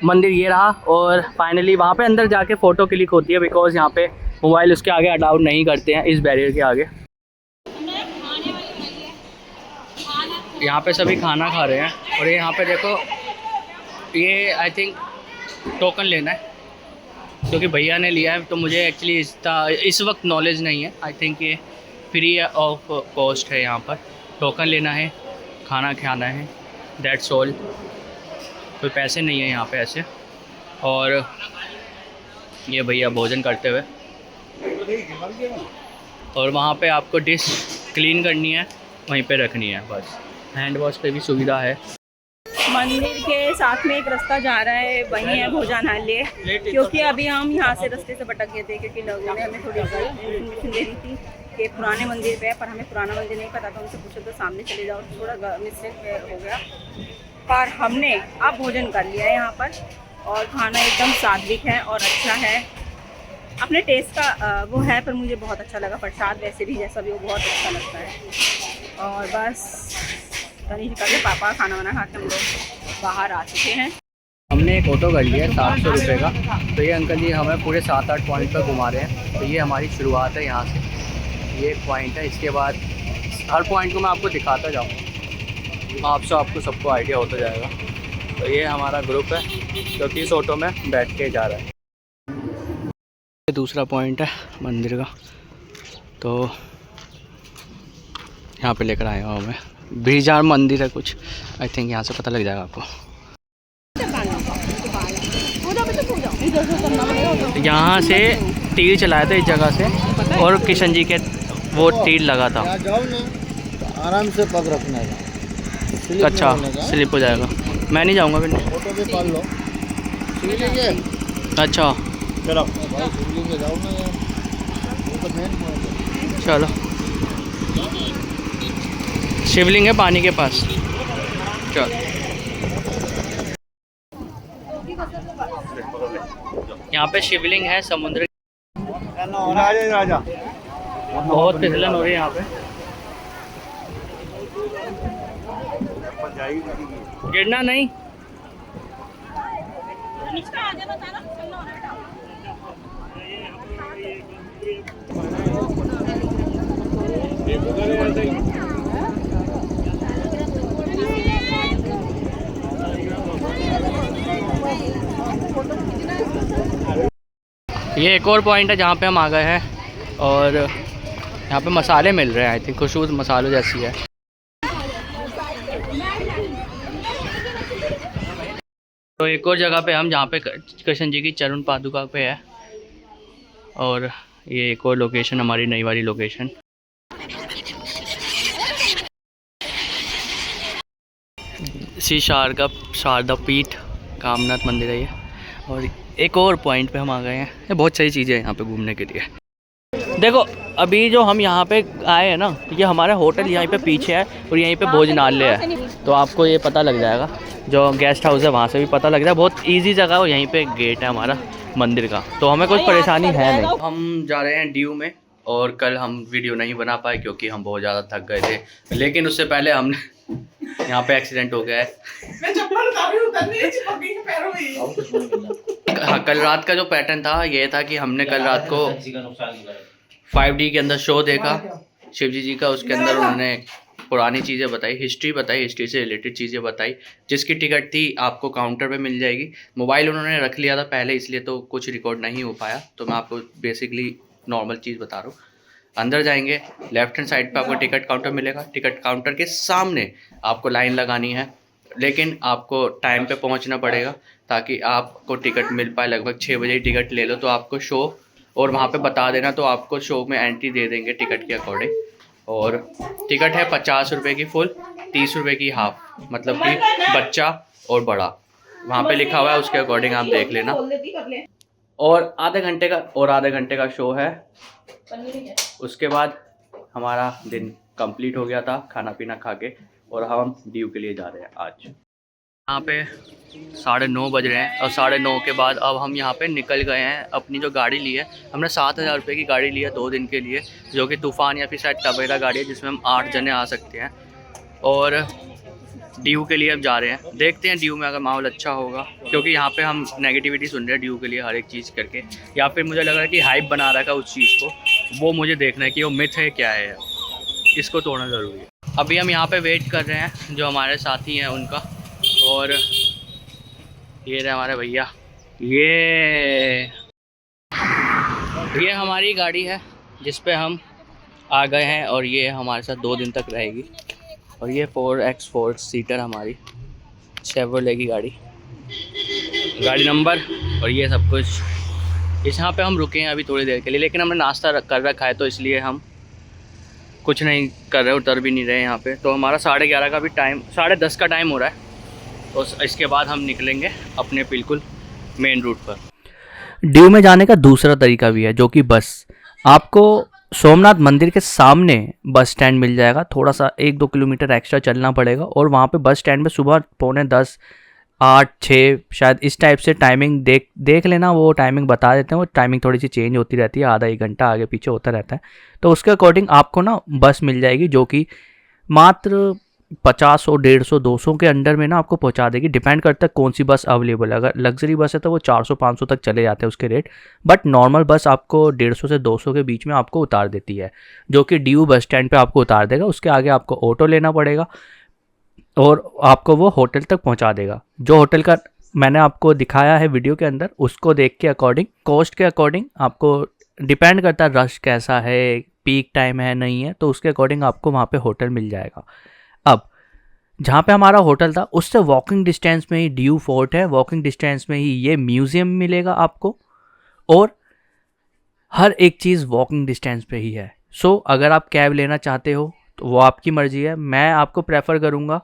मंदिर ये रहा। और फाइनली वहाँ पे अंदर जाके फ़ोटो क्लिक होती है, बिकॉज यहाँ पे मोबाइल उसके आगे अलाउड नहीं करते हैं, इस बैरियर के आगे। यहाँ पे सभी खाना खा रहे हैं। और यहाँ पे देखो, ये आई थिंक टोकन लेना है, क्योंकि भैया ने लिया है, तो मुझे एक्चुअली इस वक्त नॉलेज नहीं है। आई थिंक ये फ्री ऑफ कॉस्ट है। यहाँ पर टोकन लेना है, खाना खाना है, दैट्स ऑल। कोई पैसे नहीं है यहाँ पे ऐसे। और ये भैया भोजन करते हुए, और वहाँ पे आपको डिश क्लीन करनी है, वहीं पे रखनी है बस। हैंड वॉश पे भी सुविधा है। मंदिर के साथ में एक रास्ता जा रहा है, वहीं है भोजनालय। क्योंकि अभी हम यहाँ से रास्ते से भटक गए थे, क्योंकि लोगों ने हमें थोड़ी इन्फॉर्मेशन दे रही थी कि पुराने मंदिर पे है, पर हमें पुराना मंदिर नहीं पता था। उनसे पूछे तो सामने चले जाओ, थोड़ा मिस्टेक हो गया। पर हमने अब भोजन कर लिया है यहाँ पर, और खाना एकदम सात्विक है और अच्छा है, अपने टेस्ट का वो है। पर मुझे बहुत अच्छा लगा प्रसाद, वैसे भी जैसा भी वो बहुत अच्छा लगता है। और बस तनिष करके पापा खाना वाना खा के हम लोग बाहर आ चुके हैं। हमने एक ऑटो कर लिया है 700 रुपये का। तो ये अंकल जी हमें पूरे 7-8 पॉइंट पर घुमा रहे हैं। तो ये हमारी शुरुआत है यहाँ से, ये एक पॉइंट है। इसके बाद हर पॉइंट को मैं आपको दिखाता जाऊँगा, आपको सबको आइडिया होता जाएगा। तो ये हमारा ग्रुप है जो कि इस ऑटो में बैठ के जा रहा है। ये दूसरा पॉइंट है मंदिर का, तो यहाँ पे लेकर आया हूँ मैं। ब्रिजार मंदिर है कुछ, आई थिंक यहाँ से पता लग जाएगा आपको। यहाँ से तीर चलाया था इस जगह से, और किशन जी के वो तीर लगा था। आराम से पग रखना है। अच्छा, स्लिप हो जाएगा। मैं नहीं जाऊँगा फिर। फोटो भी पाल लो। अच्छा चलो भाई, जाओ ना यार, वो तो मेन पॉइंट है। चलो शिवलिंग है पानी के पास। चल यहाँ पे शिवलिंग है समुद्र। राजा बहुत फिसलन हो रही है यहाँ पे, गिरना नहीं। ये एक और पॉइंट है जहाँ पे हम आ गए हैं और यहाँ पे मसाले मिल रहे हैं। आई थिंक खुशबू मसालों जैसी है। तो एक और जगह पे हम जहाँ पे कृष्ण जी की चरण पादुका पे है, और ये एक और लोकेशन हमारी नई वाली लोकेशन। श्री शारदा पीठ कामनाथ मंदिर है ये। और एक और पॉइंट पे हम आ गए हैं। ये बहुत सारी चीज़ें हैं यहाँ पे घूमने के लिए। देखो अभी जो हम यहाँ पे आए हैं ना, ये हमारा होटल यहीं पे पीछे है और यहीं पे भोजनालय है, तो आपको ये पता लग जाएगा। जो गेस्ट हाउस है वहाँ से भी पता लग जाए। बहुत इजी जगह है और यहीं पे गेट है हमारा मंदिर का, तो हमें कोई परेशानी है नहीं। हम जा रहे हैं ड्यू में, और कल हम वीडियो नहीं बना पाए क्योंकि हम बहुत ज़्यादा थक गए थे। लेकिन उससे पहले हमने यहाँ पे एक्सीडेंट हो गया है। मैं चप्पल उतार रही हूं, उतरनी है, चिपक गई पैरों में। हाँ, कल रात का जो पैटर्न था ये था कि हमने कल रात को 5D के अंदर शो देखा शिवजी जी का। उसके अंदर उन्होंने पुरानी चीज़ें बताई, हिस्ट्री बताई, हिस्ट्री से रिलेटेड चीज़ें बताई। जिसकी टिकट थी आपको काउंटर पे मिल जाएगी। मोबाइल उन्होंने रख लिया था पहले, इसलिए तो कुछ रिकॉर्ड नहीं हो पाया। तो मैं आपको बेसिकली नॉर्मल चीज़ बता रहा हूँ। अंदर जाएंगे, लेफ्ट हैंड साइड पे आपको टिकट काउंटर मिलेगा। टिकट काउंटर के सामने आपको लाइन लगानी है, लेकिन आपको टाइम पे पहुंचना पड़ेगा ताकि आपको टिकट मिल पाए। लगभग 6 बजे टिकट ले लो तो आपको शो, और वहाँ पे बता देना तो आपको शो में एंट्री दे देंगे टिकट के अकॉर्डिंग। और टिकट है 50 रुपये की फुल, 30 रुपये की हाफ, मतलब कि बच्चा और बड़ा। वहाँ पे लिखा हुआ है, उसके अकॉर्डिंग आप देख लेना। और आधे घंटे का शो है। उसके बाद हमारा दिन कंप्लीट हो गया था खाना पीना खा के, और हम ड्यू के लिए जा रहे हैं आज। यहाँ पे 9:30 बज रहे हैं और 9:30 के बाद अब हम यहाँ पे निकल गए हैं। अपनी जो गाड़ी ली है हमने 7,000 रुपये की गाड़ी ली है 2 दिन के लिए, जो कि तूफ़ान या फिर शायद टवेरा गाड़ी है, जिसमें हम 8 जने आ सकते हैं। और ड्यू के लिए अब जा रहे हैं। देखते हैं ड्यू में अगर माहौल अच्छा होगा, क्योंकि यहाँ पे हम नेगेटिविटी सुन रहे हैं ड्यू के लिए हर एक चीज़ करके, या फिर मुझे लग रहा है कि हाइप बना रखा है उस चीज़ को। वो मुझे देखना है कि वो मिथ है क्या है, इसको तोड़ना ज़रूरी है। अभी हम यहाँ पे वेट कर रहे हैं जो हमारे साथी हैं उनका, और ये रहे हमारे भैया। ये हमारी गाड़ी है जिस पे हम आ गए हैं, और ये हमारे साथ 2 दिन तक रहेगी। और ये 4x4 सीटर हमारी शेवरले की गाड़ी नंबर, और ये सब कुछ। यहाँ पे हम रुके हैं अभी थोड़ी देर के लिए, लेकिन हमने नाश्ता कर रखा है तो इसलिए हम कुछ नहीं कर रहे, उतर भी नहीं रहे यहाँ पे। तो हमारा 11:30 का भी टाइम, 10:30 का टाइम हो रहा है। तो इसके बाद हम निकलेंगे अपने बिल्कुल मेन रूट पर। ड्यू में जाने का दूसरा तरीका भी है, जो कि बस। आपको सोमनाथ मंदिर के सामने बस स्टैंड मिल जाएगा। थोड़ा सा 1-2 किलोमीटर एक्स्ट्रा चलना पड़ेगा, और वहाँ पे बस स्टैंड में सुबह 9:45, 8, 6 शायद इस टाइप से टाइमिंग देख लेना। वो टाइमिंग बता देते हैं। वो टाइमिंग थोड़ी सी चेंज होती रहती है, आधा 1 घंटा आगे पीछे होता रहता है। तो उसके अकॉर्डिंग आपको ना बस मिल जाएगी, जो कि मात्र 50 और 150, 200 के अंडर में ना आपको पहुंचा देगी। डिपेंड करता है कौन सी बस अवेलेबल है। अगर लग्जरी बस है तो वो 400-500 तक चले जाते हैं उसके रेट, बट नॉर्मल बस आपको 150 से 200 के बीच में आपको उतार देती है, जो कि ड्यू बस स्टैंड पे आपको उतार देगा। उसके आगे आपको ऑटो लेना पड़ेगा और आपको वो होटल तक पहुंचा देगा। जो होटल का मैंने आपको दिखाया है वीडियो के अंदर, उसको देख के अकॉर्डिंग, कॉस्ट के अकॉर्डिंग आपको डिपेंड करता है रश कैसा है, पीक टाइम है नहीं है, तो उसके अकॉर्डिंग आपको वहाँ पे होटल मिल जाएगा। अब जहाँ पे हमारा होटल था उससे वॉकिंग डिस्टेंस में ही ड्यू फोर्ट है, वॉकिंग डिस्टेंस में ही ये म्यूज़ियम मिलेगा आपको, और हर एक चीज़ वॉकिंग डिस्टेंस पे ही है। सो अगर आप कैब लेना चाहते हो तो वो आपकी मर्ज़ी है। मैं आपको प्रेफर करूँगा,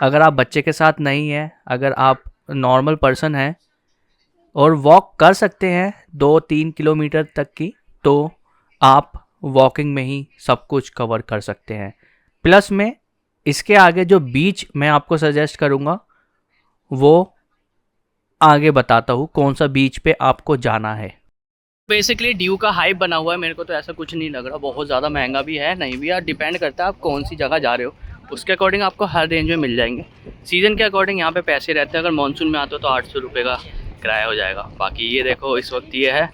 अगर आप बच्चे के साथ नहीं हैं, अगर आप नॉर्मल पर्सन हैं और वॉक कर सकते हैं 2-3 किलोमीटर तक की, तो आप वॉकिंग में ही सब कुछ कवर कर सकते हैं। प्लस में इसके आगे जो बीच मैं आपको सजेस्ट करूँगा वो आगे बताता हूँ कौन सा बीच पे आपको जाना है। बेसिकली ड्यू का हाइप बना हुआ है, मेरे को तो ऐसा कुछ नहीं लग रहा बहुत ज़्यादा महंगा भी है नहीं भी यार, डिपेंड करता है आप कौन सी जगह जा रहे हो, उसके अकॉर्डिंग आपको हर रेंज में मिल जाएंगे। सीज़न के अकॉर्डिंग यहाँ पे पैसे रहते हैं, अगर मानसून में आते हो तो 800 रुपये का किराया हो जाएगा। बाकी ये देखो इस वक्त ये है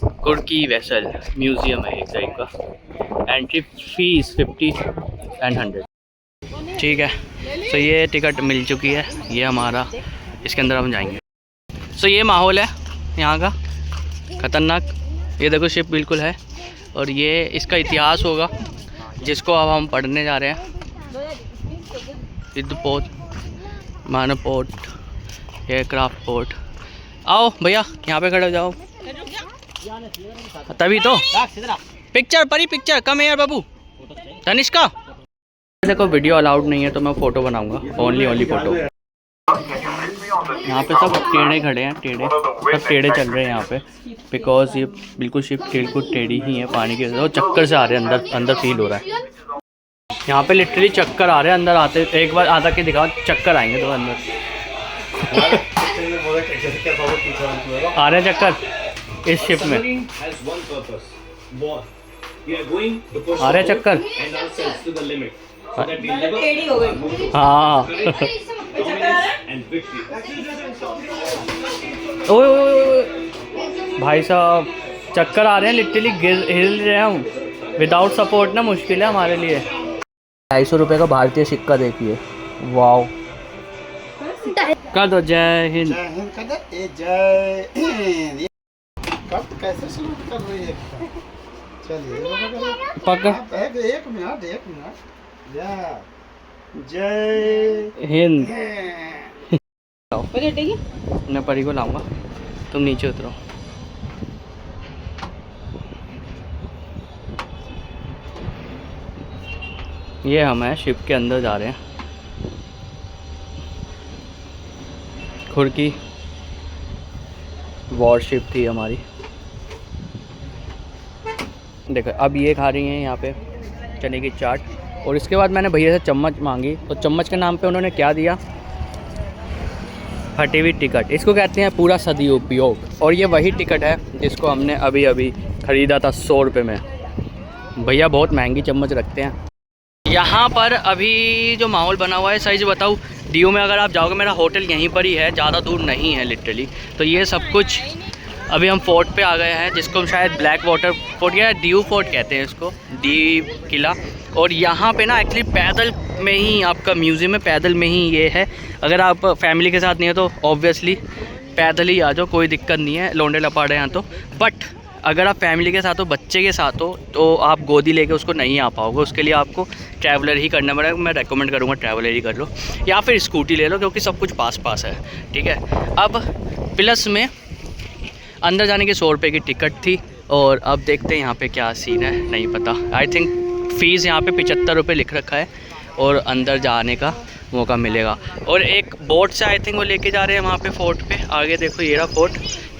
कुर्की वेसल म्यूज़ियम है एक टाइप का, एंट्री फीस 50 एंड 100। ठीक है, तो ये टिकट मिल चुकी है, ये हमारा, इसके अंदर हम जाएंगे। सो ये माहौल है यहाँ का ख़तरनाक, ये देखो शिप बिल्कुल है, और ये इसका इतिहास होगा जिसको अब हम पढ़ने जा रहे हैं। सिद्ध पोर्ट, मानव पोर्ट, एयरक्राफ्ट पोर्ट। आओ भैया यहाँ पे खड़े हो जाओ, तभी तो पिक्चर परी पिक्चर कम है यार बाबू। तनिष्का देखो वीडियो अलाउड नहीं है तो मैं फ़ोटो बनाऊंगा, ओनली फ़ोटो। यहाँ पे सब टेढ़े खड़े हैं, टेढ़े सब टेढ़े चल रहे हैं यहाँ पे, बिकॉज ये बिल्कुल शिप बिल्कुल टेढ़ी ही है पानी के अंदर, चक्कर से आ रहे हैं अंदर फील हो रहा है यहाँ पे, लिटरली चक्कर आ रहे हैं अंदर आते। एक बार आधा के दिखाओ, चक्कर आएंगे तो अंदर आ रहे हैं चक्कर इस शिप में, आ रहे चक्कर। हाँ ओए भाई साहब चक्कर आ रहे हैं, लिटरली हिल रहे हैं हम, विदाउट सपोर्ट ना मुश्किल है हमारे लिए। 250 रुपये का भारतीय सिक्का देखिए, वाओ। कर दो जय हिंद। जय हिंद। कब कैसे शुरू कर रही है? चलिए पकड़, एक मिनट जय हिंद। मैं परी को लाऊंगा, तुम नीचे उतरो। ये हम हैं शिप के अंदर जा रहे हैं, खुरकी वॉरशिप थी हमारी। देखो अब ये खा रही हैं यहाँ पे चने की चाट, और इसके बाद मैंने भैया से चम्मच मांगी, तो चम्मच के नाम पे उन्होंने क्या दिया, फटी हुई टिकट। इसको कहते हैं पूरा सदुपयोग, और ये वही टिकट है जिसको हमने अभी अभी ख़रीदा था 100 रुपये में। भैया बहुत महंगी चम्मच रखते हैं। यहाँ पर अभी जो माहौल बना हुआ है, सही से बताऊँ ड्यू में अगर आप जाओगे, मेरा होटल यहीं पर ही है, ज़्यादा दूर नहीं है लिटरली। तो ये सब कुछ अभी हम फोर्ट पे आ गए हैं, जिसको हम शायद ब्लैक वाटर फोर्ट या ड्यू फोर्ट कहते हैं इसको, डी किला। और यहाँ पे ना एक्चुअली पैदल में ही आपका म्यूज़ियम है, पैदल में ही ये है। अगर आप फैमिली के साथ नहीं हो तो ऑब्वियसली पैदल ही आ जाओ, कोई दिक्कत नहीं है, लोंडे लपाड़े हैं तो। बट अगर आप फैमिली के साथ हो, बच्चे के साथ हो, तो आप गोदी लेके उसको नहीं आ पाओगे, उसके लिए आपको ट्रैवलर ही करना पड़ेगा। मैं रेकमेंड करूँगा ट्रैवलर ही कर लो, या फिर स्कूटी ले लो, क्योंकि सब कुछ पास है। ठीक है, अब प्लस में अंदर जाने की 100 रुपये की टिकट थी, और अब देखते हैं यहाँ पे क्या सीन है, नहीं पता। आई थिंक फ़ीस यहाँ पे 75 रुपये लिख रखा है, और अंदर जाने का मौका मिलेगा। और एक बोट से आई थिंक वो लेके जा रहे हैं वहाँ पे फोर्ट पे, आगे देखो ये रहा फोर्ट,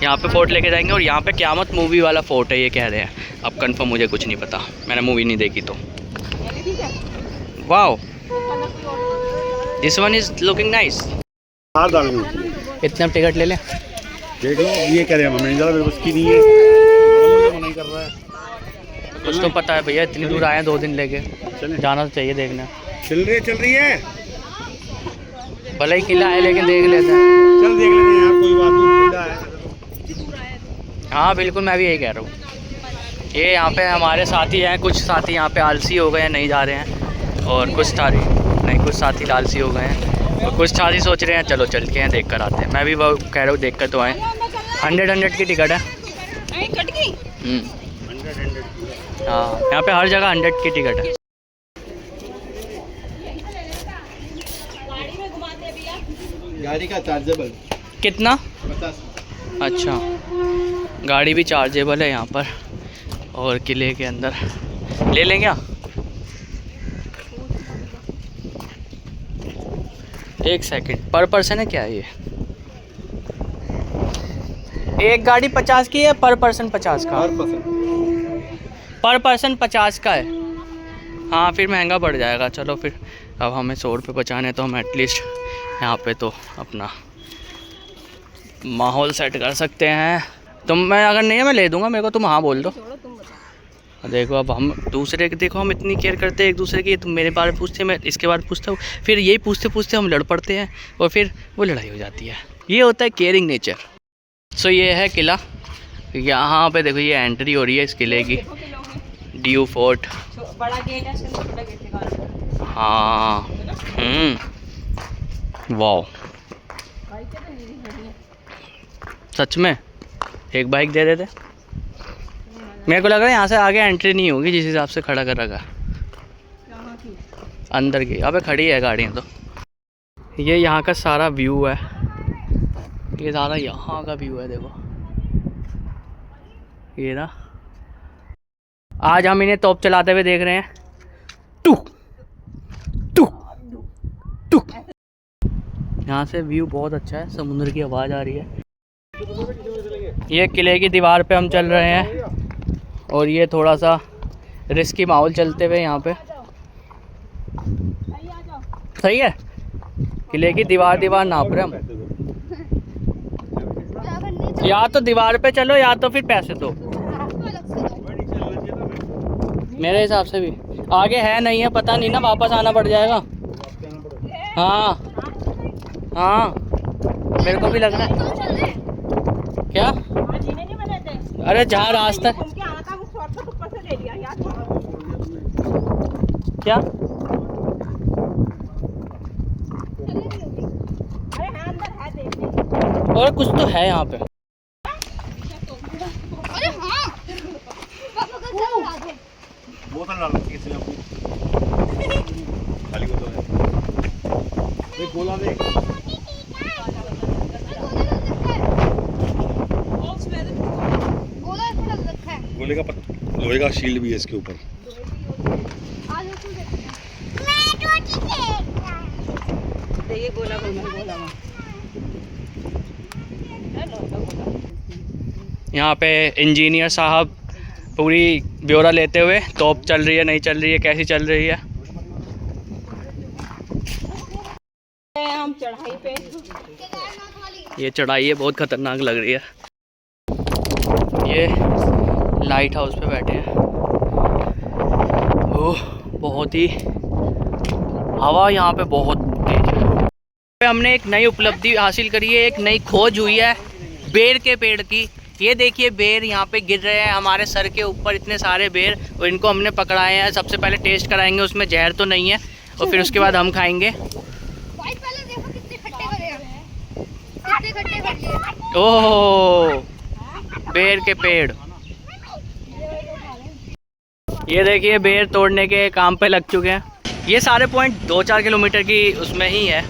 यहाँ पे फोर्ट लेके जाएंगे। और यहाँ पे क़यामत मूवी वाला फोर्ट है ये कह रहे हैं, अब कंफर्म मुझे कुछ नहीं पता, मैंने मूवी नहीं देखी तो। Wow, this one is looking nice. इतना टिकट ले लें, देख लो ये कह रहे हैं मैंने ज़्यादा उसकी नहीं है, मना कर रहा है। कुछ तो पता है भैया, इतनी दूर आए 2 दिन लेके, जाना तो चाहिए देखने। चल रही है, भले ही किला है लेकिन देख लेते हैं। चल देख लेते हैं यार, कोई बात नहीं, किला है। हाँ बिल्कुल, मैं भी यही कह रहा हूँ। ये यहाँ पे हमारे साथी हैं, कुछ साथी यहाँ पे आलसी हो गए हैं, नहीं जा रहे हैं, और कुछ साथी आलसी हो गए हैं, और कुछ साथी सोच रहे हैं चलो चल के हैं देख कर आते हैं। मैं भी वो कह रहा हूँ देख कर तो आए। 100 की टिकट है। हाँ, यहाँ पे हर जगह 100 की टिकट है। गाड़ी का चार्जेबल कितना? 50। अच्छा, गाड़ी भी चार्जेबल है यहाँ पर, और किले के अंदर ले लें क्या? एक सेकंड, पर पर्सन है क्या ये? एक गाड़ी 50 की है, पर पर्सन 50 का। पर पर्सन 50 का है। हाँ फिर महंगा पड़ जाएगा। चलो फिर अब हमें 100 रुपये बचाने तो हम एटलीस्ट यहाँ पे तो अपना माहौल सेट कर सकते हैं। तुम मैं अगर नहीं है मैं ले दूँगा, मेरे को तुम हाँ बोल दो। देखो अब हम दूसरे के देखो हम इतनी केयर करते हैं एक दूसरे की। तुम मेरे बारे में पूछते मैं इसके बारे में पूछता हूँ, फिर यही पूछते पूछते हम लड़ पड़ते हैं और फिर वो लड़ाई हो जाती है। ये होता है केयरिंग नेचर। सो ये है किला। यहाँ पे देखो ये एंट्री हो रही है इस किले की, ड्यू फोर्ट। बड़ा गेट है, छोटा गेट है। हाँ वाह सच में एक बाइक दे देते। मेरे को लग रहा है यहाँ से आगे एंट्री नहीं होगी जिस हिसाब से खड़ा कर रखा अंदर की। अबे खड़ी है गाड़ियाँ तो। ये यहाँ का सारा व्यू है, ये सारा यहाँ का व्यू है। देखो ये ना, आज हम इन्हें तोप चलाते हुए देख रहे हैं। Two two two. यहाँ से व्यू बहुत अच्छा है, समुद्र की आवाज़ आ रही है। ये किले की दीवार पे हम चल रहे हैं और ये थोड़ा सा रिस्की माहौल चलते हुए यहाँ पे। सही है, किले की दीवार नाप रहे हम। या तो दीवार पे चलो या तो फिर पैसे दो। मेरे हिसाब से भी आगे है नहीं है पता नहीं ना, वापस आना पड़ जाएगा। हाँ हाँ मेरे को भी लग रहा है। क्या? अरे जहाँ रास्ता क्या और कुछ तो है यहाँ पे। बोतल डाल रखी है इसमें अपनी खाली बोतल है। एक गोला दे। गोले का लोहे का शील्ड भी है इसके ऊपर। देखिए गोला गोला। यहाँ पे इंजीनियर साहब पूरी ब्यौरा लेते हुए तोप चल रही है नहीं चल रही है कैसी चल रही है। हम चढ़ाई पे, ये चढ़ाई है बहुत ख़तरनाक लग रही है। ये लाइट हाउस पे बैठे हैं। ओह बहुत ही हवा यहाँ पे बहुत तेज है। हमने एक नई उपलब्धि हासिल करी है, एक नई खोज हुई है बेर के पेड़ की। ये देखिए बेर यहाँ पे गिर रहे हैं हमारे सर के ऊपर, इतने सारे बेर, और इनको हमने पकड़ाए हैं। सबसे पहले टेस्ट कराएंगे उसमें जहर तो नहीं है और फिर उसके बाद हम खाएंगे। ओह बेर के पेड़। ये देखिए बेर तोड़ने के काम पे लग चुके हैं। ये सारे पॉइंट 2-4 किलोमीटर की उसमें ही है,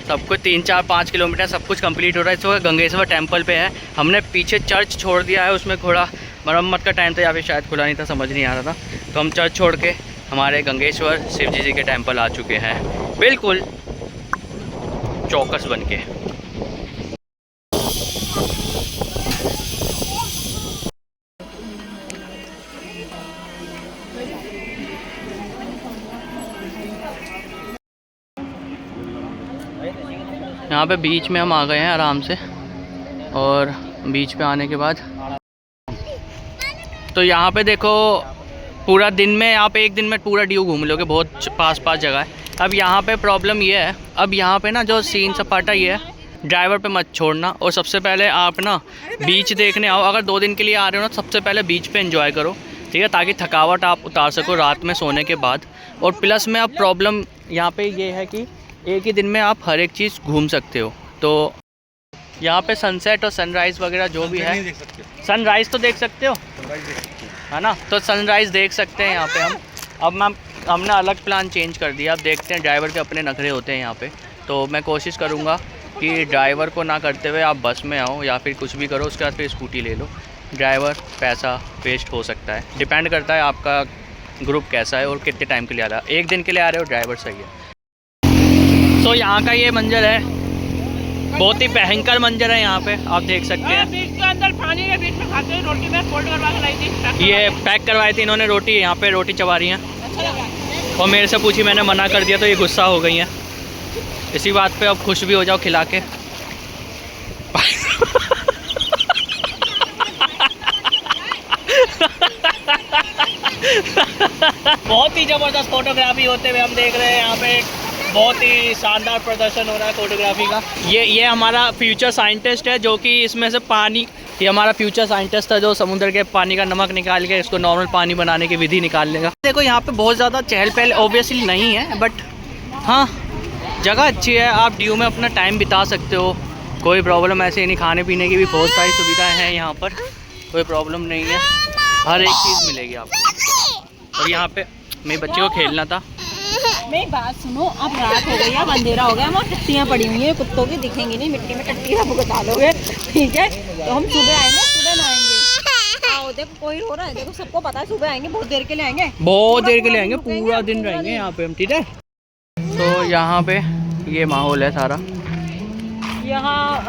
सब कुछ 3-4-5 किलोमीटर सब कुछ कंप्लीट हो रहा है। इस वक्त गंगेश्वर टेम्पल पे है। हमने पीछे चर्च छोड़ दिया है, उसमें थोड़ा मरम्मत का टाइम था या फिर शायद खुला नहीं था, समझ नहीं आ रहा था, तो हम चर्च छोड़ के हमारे गंगेश्वर शिव जी के टेम्पल आ चुके हैं, बिल्कुल चौकस बन के। यहाँ पे बीच में हम आ गए हैं आराम से, और बीच पे आने के बाद तो यहाँ पे देखो पूरा दिन में आप एक दिन में पूरा ड्यू घूम लोगे, बहुत पास जगह है। अब यहाँ पे प्रॉब्लम ये है, अब यहाँ पे ना जो सीन सपाटा ये है, ड्राइवर पे मत छोड़ना। और सबसे पहले आप ना बीच देखने आओ, अगर 2 दिन के लिए आ रहे हो ना सबसे पहले बीच पे एंजॉय करो, ठीक है, ताकि थकावट आप उतार सको रात में सोने के बाद। और प्लस में अब प्रॉब्लम यहाँ पे ये है कि एक ही दिन में आप हर एक चीज़ घूम सकते हो। तो यहाँ पे सनसेट और सनराइज़ वगैरह जो भी है, सनराइज़ तो देख सकते हो है ना, तो सनराइज़ देख सकते हैं यहाँ पे हम। अब हमने अलग प्लान चेंज कर दिया, अब देखते हैं, ड्राइवर के अपने नखरे होते हैं यहाँ पे, तो मैं कोशिश करूँगा कि ड्राइवर को ना करते हुए आप बस में आओ या फिर कुछ भी करो, उसके बाद फिर स्कूटी ले लो। ड्राइवर पैसा वेस्ट हो सकता है, डिपेंड करता है आपका ग्रुप कैसा है और कितने टाइम के लिए आ रहा है। एक दिन के लिए आ रहे हो ड्राइवर सही है। तो यहाँ का ये मंजर है, बहुत ही भयंकर मंजर है यहाँ पे, आप देख सकते हैं। बीच के अंदर पानी के बीच में खाते हुए रोटी में फोल्ड करवा के लाई थी। ये पैक करवाई थी इन्होंने रोटी, यहाँ पे रोटी चबा रही हैं। अच्छा लगा। और मेरे से पूछी, मैंने मना कर दिया तो ये गुस्सा हो गई हैं। इसी बात पे अब खुश भी हो जाओ खिला के। बहुत ही ज़बरदस्त फोटोग्राफी होते हुए हम देख रहे हैं यहाँ पे। बहुत ही शानदार प्रदर्शन हो रहा है फोटोग्राफी का। ये हमारा फ्यूचर साइंटिस्ट है जो कि इसमें से पानी, ये हमारा फ्यूचर साइंटिस्ट है जो समुद्र के पानी का नमक निकाल के इसको नॉर्मल पानी बनाने की विधि निकाल लेगा। देखो यहाँ पे बहुत ज़्यादा चहल पहल ऑब्वियसली नहीं है, बट हाँ जगह अच्छी है। आप ड्यू में अपना टाइम बिता सकते हो, कोई प्रॉब्लम ऐसे नहीं। खाने पीने की भी बहुत सारी सुविधाएँ हैं यहाँ पर, कोई प्रॉब्लम नहीं है। हर एक चीज़ मिलेगी आपको। और यहाँ पे मेरे बच्चे को खेलना था। मेरी बात सुनो, अब रात हो गई, अब अंधेरा हो गया, वहाँ टट्टियाँ पड़ी हुई हैं, कुत्तों की दिखेंगी नहीं, मिट्टी में टट्टी सब उगता लोगे, ठीक है? तो हम सुबह आएंगे, सुबह नहाएंगे। आओ देखो कोई रो रहा है, देखो सबको पता है सुबह आएंगे, बहुत देर के लिए आएंगे, बहुत देर के लिए आएंगे, पूरा दिन रहेंगे यहाँ पे हम, ठीक है? तो यहाँ पे ये माहौल है सारा। यहाँ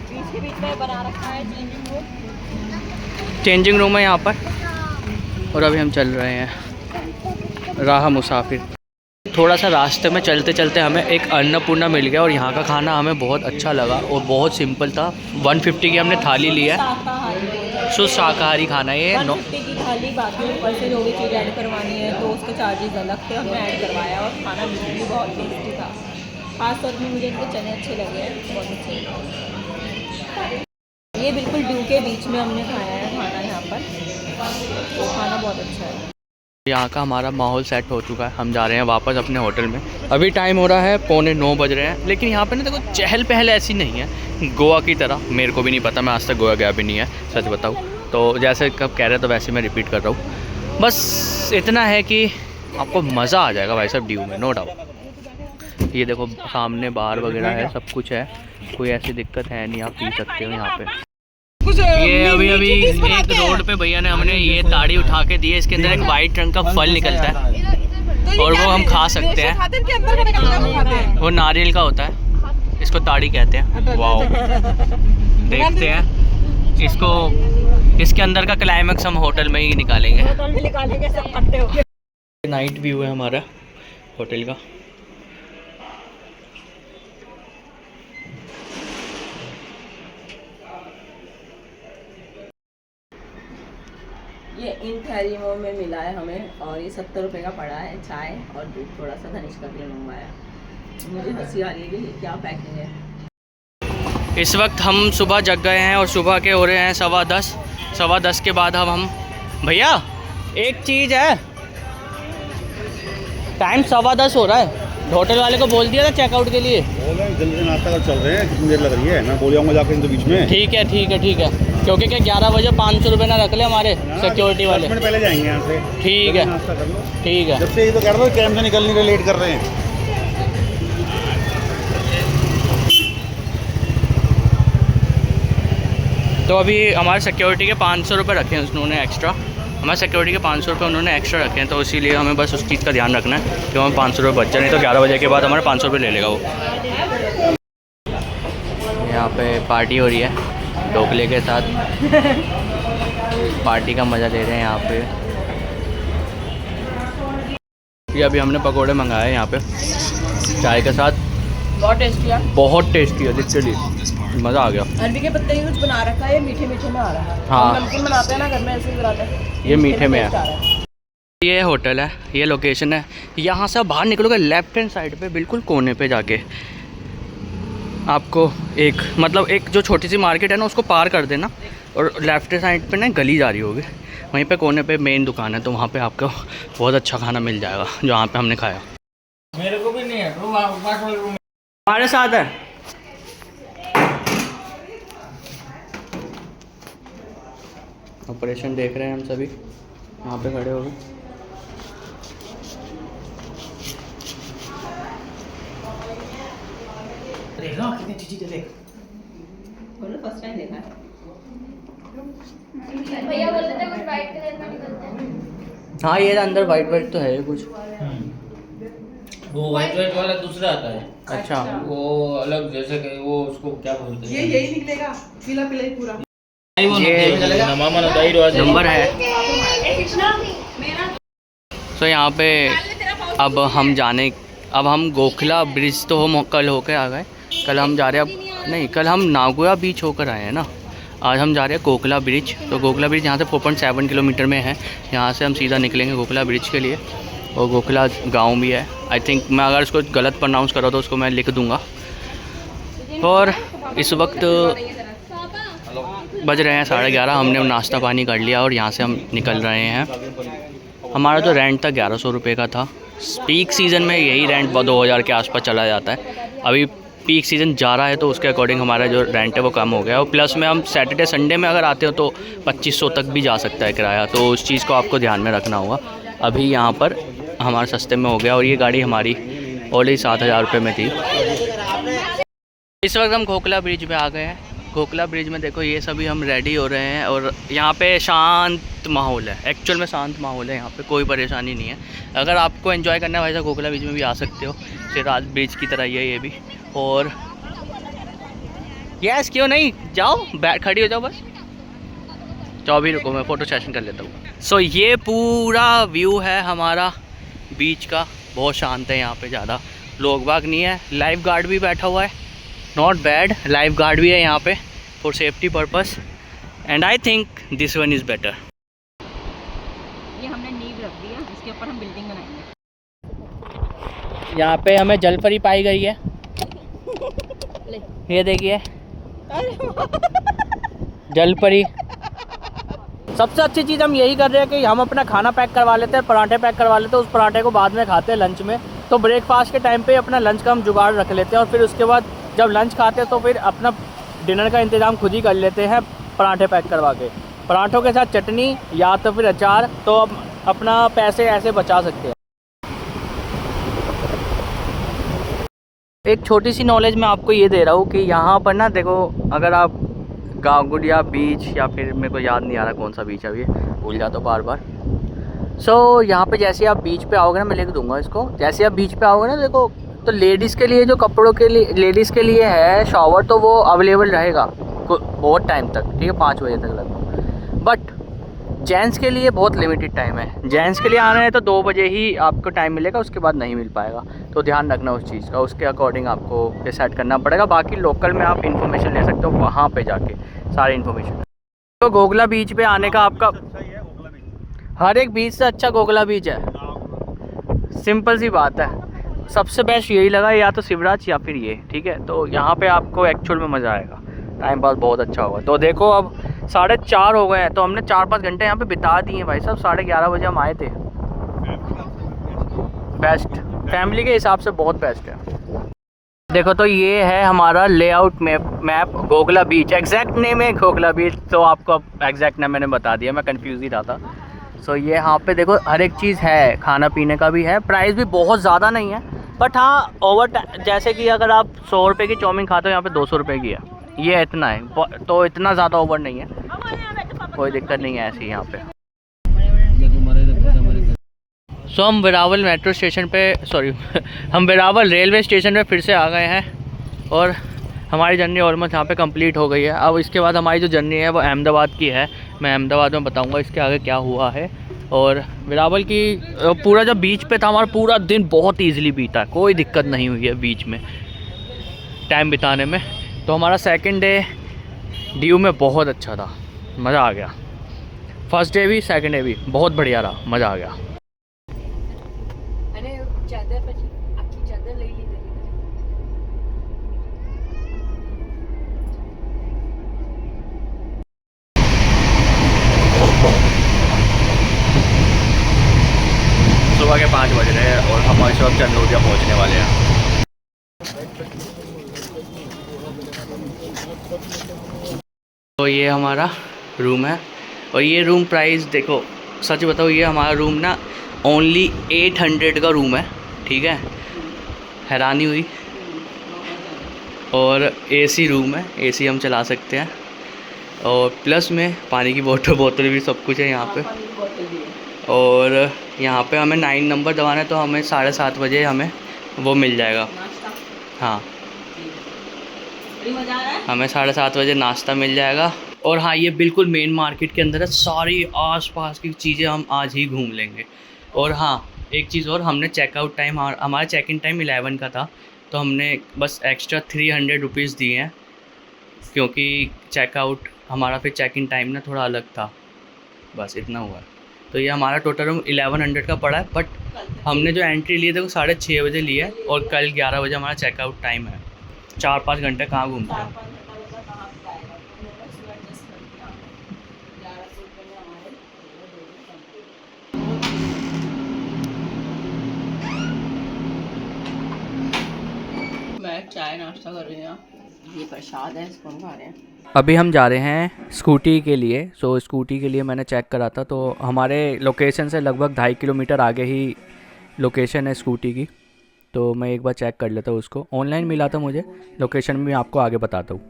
बीच के बीच में बना रखा है चेंजिंग रूम है यहाँ पर। और अभी हम चल रहे हैं राह मुसाफिर। थोड़ा सा रास्ते में चलते चलते हमें एक अन्नपूर्णा मिल गया और यहाँ का खाना हमें बहुत अच्छा लगा और बहुत सिंपल था। 150 की हमने थाली ली है, शुद्ध शाकाहारी खाना है ये। 150 की थाली, बाकी ऊपर से जो भी चीज़ ऐड करवानी है तो उसके चार्जेस अलग थे, हमने ऐड करवाया। और खाना बिल्कुल बहुत टेस्टी था, खास तौर पर मुझे इनके चने अच्छे लगे हैं, बहुत अच्छे। ये बिल्कुल ड्यू के बीच में हमने खाया है खाना यहाँ पर, तो खाना बहुत अच्छा है। यहाँ का हमारा माहौल सेट हो चुका है, हम जा रहे हैं वापस अपने होटल में। अभी टाइम हो रहा है 9:15 बज रहे हैं, लेकिन यहाँ पे ना देखो चहल पहल ऐसी नहीं है गोवा की तरह। मेरे को भी नहीं पता, मैं आज तक गोवा गया भी नहीं है सच बताऊँ तो। जैसे कब कह रहे तो वैसे मैं रिपीट कर रहा हूँ। बस इतना है कि आपको मज़ा आ जाएगा भाई साहब ड्यू में, नो डाउट। ये देखो सामने बार वगैरह है, सब कुछ है, कोई ऐसी दिक्कत है नहीं, आप पी सकते हो यहाँ पे। ये अभी एक रोड पे भैया ने हमने ये ताड़ी उठा के दी है, इसके अंदर एक वाइट रंग का फल निकलता है और वो हम खा सकते हैं। वो नारियल का होता है, इसको ताड़ी कहते हैं। वाओ, देखते हैं इसको, इसके अंदर का क्लाइमेक्स हम होटल में ही निकालेंगे। नाइट व्यू है हमारा होटल का। ये इन थैलियों में मिला है हमें और ये 70 रुपये का पड़ा है। चाय और दूध थोड़ा सा धनिष्का के लिए मंगवाया। मुझे हंसी आ रही है कि क्या पैकिंग है। इस वक्त हम सुबह जग गए हैं और सुबह के हो रहे हैं 10:15। 10:15 के बाद हम भैया एक चीज़ है, टाइम 10:15 हो रहा है, होटल वाले को बोल दिया था चेकआउट के लिए। जल्दी नाश्ता कर चल रहे हैं, कितनी देर लग रही है, मैं बोल जाऊँगा जाकर इनके बीच में। ठीक है ठीक है ठीक है, क्योंकि क्या 11 बजे 500 रुपये ना रख ले हमारे सिक्योरिटी वाले। 10 मिनट पहले जाएंगे यहाँ से। ठीक है नाश्ता कर लो। ठीक है। जब से ये तो कह रहा था कैंप से निकल नहीं रहे, लेट कर रहे हैं। तो अभी हमारे सिक्योरिटी के 500 रुपये रखे हैं उन्होंने एक्स्ट्रा, हमारे सिक्योरिटी के 500 रुपये उन्होंने एक्स्ट्रा रखे हैं, तो इसीलिए हमें बस उस चीज़ का ध्यान रखना है कि हमें 500 रुपये बच जाए, नहीं तो 11 बजे के बाद हमारे 500 रुपये ले लेगा वो। यहाँ पे पार्टी हो रही है ढोकले के साथ, पार्टी का मज़ा ले रहे हैं यहाँ पे। ये अभी हमने पकोड़े मंगाए हैं यहाँ पे चाय के साथ, बहुत टेस्टी है, बहुत टेस्टी है, लिटरली मज़ा आ गया। अरबी के पत्ते की कुछ बना रखा है, ये मीठे मीठे में आ रहा है। हाँ। हम नमकीन बनाते हैं ना घर में, ऐसे ही बनाते हैं, ये मीठे में है। ये होटल है, ये लोकेशन है। यहाँ से बाहर निकलोगे लेफ्ट हैंड साइड पे बिल्कुल कोने पे जाके आपको एक जो छोटी सी मार्केट है ना उसको पार कर देना और लेफ्ट साइड पे ना गली जा रही होगी, वहीं पे कोने पे मेन दुकान है, तो वहाँ पे आपको बहुत अच्छा खाना मिल जाएगा जो यहाँ पे हमने खाया। मेरे को भी नहीं है, हमारे साथ है। ऑपरेशन देख रहे हैं हम सभी यहाँ पे खड़े हो गए। फर्स्ट टाइम देखा है। भैया बोलते थे कुछ वाइट कलर में निकलता है। हाँ ये अंदर वाइट वाइट तो है कुछ, वो व्हाइट वाला दूसरा आता है। अच्छा, वो अलग, जैसे कि वो उसको क्या बोलते हैं, यही निकलेगा, पीला पीला ही पूरा। ये नंबर है। सो यहाँ पे अब हम गोखला ब्रिज तो हम कल होके आ गए। कल हम जा रहे हैं, अब नहीं, कल हम नागोया बीच होकर आए हैं ना। आज हम जा रहे हैं गोखला ब्रिज। तो गोखला ब्रिज यहाँ से 4.7 किलोमीटर में है। यहाँ से हम सीधा निकलेंगे गोखला ब्रिज के लिए। और गोखला गांव भी है। आई थिंक मैं अगर उसको गलत प्रोनाउंस करा तो उसको मैं लिख दूँगा। और इस वक्त बज रहे हैं 11:30। हमने नाश्ता पानी कर लिया और यहाँ से हम निकल रहे हैं। हमारा जो रेंट था 1100 रुपये का था। पीक सीज़न में यही रेंट 2000 के आसपास चला जाता है। अभी पीक सीज़न जा रहा है तो उसके अकॉर्डिंग हमारा जो रेंट है वो कम हो गया। और प्लस में हम सैटरडे संडे में अगर आते हो तो 2500 तक भी जा सकता है किराया। तो उस चीज़ को आपको ध्यान में रखना होगा। अभी यहाँ पर हमारा सस्ते में हो गया। और ये गाड़ी हमारी ऑलरेडी 7000 रुपये में थी। इस वक्त हम गोखला ब्रिज पे आ गए हैं। गोखला ब्रिज में देखो ये सभी हम रेडी हो रहे हैं। और यहाँ पे शांत माहौल है, एक्चुअल में शांत माहौल है। यहाँ पे कोई परेशानी नहीं है। अगर आपको एंजॉय करना है वैसा गोखला ब्रिज में भी आ सकते हो। सिराज ब्रिज की तरह ये भी। और यस, क्यों नहीं, जाओ खड़ी हो जाओ बस। तो अभी रुको, मैं फ़ोटो सेशन कर लेता हूँ। सो ये पूरा व्यू है हमारा बीच का। बहुत शांत है यहाँ पे, ज़्यादा लोग बाग नहीं है। लाइफ गार्ड भी बैठा हुआ है, नॉट बैड। लाइफ गार्ड भी है यहाँ पे for safety purpose. And I think this one is better. ये हमने नींव रख दी है, इसके ऊपर हम बिल्डिंग बनाएंगे। यहाँ पे हमें जलपरी पाई गई है। ये देखिए जलपरी। सबसे अच्छी चीज़ हम यही कर रहे हैं कि हम अपना खाना पैक करवा लेते हैं, पराठे पैक करवा लेते हैं। उस पराठे को बाद में खाते हैं लंच में। तो ब्रेकफास्ट के टाइम पे अपना लंच का हम जुगाड़ रख लेते हैं। और फिर उसके बाद जब लंच खाते हैं तो फिर अपना डिनर का इंतज़ाम खुद ही कर लेते हैं पराठे पैक करवा के। पराठों के साथ चटनी या तो फिर अचार। तो अब अपना पैसे ऐसे बचा सकते हैं। एक छोटी सी नॉलेज मैं आपको ये दे रहा हूँ कि यहाँ पर ना देखो, अगर आप गांगुड़िया बीच या फिर मेरे को याद नहीं आ रहा कौन सा बीच है, अभी भूल जाता हूँ बार बार। सो यहाँ पे जैसे आप बीच पे आओगे ना, मैं लिख दूँगा इसको। जैसे आप बीच पे आओगे ना, देखो तो लेडीज़ के लिए जो कपड़ों के लिए लेडीज़ के लिए है शॉवर, तो वो अवेलेबल रहेगा बहुत टाइम तक, ठीक है, 5 बजे तक लगभग। बट जेंट्स के लिए बहुत लिमिटेड टाइम है। जेंट्स के लिए आना है तो 2 बजे ही आपको टाइम मिलेगा, उसके बाद नहीं मिल पाएगा। तो ध्यान रखना उस चीज़ का, उसके अकॉर्डिंग आपको डिसाइड करना पड़ेगा। बाकी लोकल में आप इन्फॉर्मेशन ले सकते हो वहाँ पे जाके, सारी इन्फॉर्मेशन। तो गोखला बीच पे आने का आपका हर एक बीच से अच्छा गोखला बीच है। सिंपल सी बात है। सबसे बेस्ट यही लगा, या तो शिवराज या फिर ये, ठीक है। तो यहाँ पे आपको एक्चुअल में मज़ा आएगा, टाइम पास बहुत अच्छा होगा। तो देखो अब 4:30 हो गए हैं, तो हमने 4-5 घंटे यहाँ पे बिता दिए हैं भाई साहब। 11:30 बजे हम आए थे। बेस्ट, फैमिली के हिसाब से बहुत बेस्ट है। देखो तो ये है हमारा लेआउट मैप गोखला बीच। एग्जैक्ट नेम है गोखला बीच, तो आपको एग्जैक्ट नेम मैंने बता दिया, मैं कंफ्यूज ही रहा था। सो ये यहाँ पे देखो हर एक चीज़ है, खाना पीने का भी है। प्राइस भी बहुत ज़्यादा नहीं है, बट हाँ ओवर जैसे कि अगर आप 100 रुपये की चाउमीन खाते हो, यहाँ पे 200 रुपये की है। ये इतना है, तो इतना ज़्यादा ओवर नहीं है, कोई दिक्कत नहीं है ऐसी यहाँ पे। सो हम वेरावल मेट्रो स्टेशन पे, सॉरी हम वेरावल रेलवे स्टेशन पे फिर से आ गए हैं। और हमारी जर्नी ऑलमोस्ट यहाँ पे कंप्लीट हो गई है। अब इसके बाद हमारी जो जर्नी है वो अहमदाबाद की है। मैं अहमदाबाद में बताऊँगा इसके आगे क्या हुआ है। और वेरावल की पूरा जब बीच पे था, हमारा पूरा दिन बहुत ईजिली बीता है, कोई दिक्कत नहीं हुई है बीच में टाइम बिताने में। तो हमारा सेकंड डे ड्यू में बहुत अच्छा था, मज़ा आ गया। फर्स्ट डे भी सेकंड डे भी बहुत बढ़िया रहा, मज़ा आ गया। सुबह के 5 बज रहे हैं और हम इस वक्त चंदौलिया पहुँचने वाले हैं। तो ये हमारा रूम है। और ये रूम प्राइस देखो, सच बताओ, ये हमारा रूम ना ओनली 800 का रूम है, ठीक है। हैरानी हुई। और एसी रूम है, एसी हम चला सकते हैं। और प्लस में पानी की बोतल भी सब कुछ है यहाँ पे। और यहाँ पे हमें 9 नंबर दबाना है, तो हमें 7:30 बजे हमें वो मिल जाएगा। नाश्ता हाँ, बड़ी मज़ा आ रहा है। हमें 7:30 बजे नाश्ता मिल जाएगा। और हाँ, ये बिल्कुल मेन मार्केट के अंदर है, सारी आसपास की चीज़ें हम आज ही घूम लेंगे। और हाँ, एक चीज़ और, हमने चेकआउट टाइम, हमारा चेक इन टाइम 11 का था, तो हमने बस एक्स्ट्रा 300 रुपीज़ दिए हैं, क्योंकि चेकआउट हमारा फिर चेक इन टाइम ना थोड़ा अलग था, बस इतना हुआ। तो ये हमारा टोटल रूम 1100 का पड़ा है, बट हमने जो एंट्री लिए थे वो 6:30 बजे लिए है, और कल 11 बजे हमारा चेकआउट टाइम है। 4-5 घंटे कहाँ घूमते हैं। मैं चाय नाश्ता कर रही हूँ, ये प्रसाद है, इसको हम खा रहे हैं। अभी हम जा रहे हैं स्कूटी के लिए। सो स्कूटी के लिए मैंने चेक करा था, तो हमारे लोकेशन से लगभग 2.5 किलोमीटर आगे ही लोकेशन है स्कूटी की। तो मैं एक बार चेक कर लेता हूँ उसको, ऑनलाइन मिला था मुझे, लोकेशन भी आपको आगे बताता हूँ।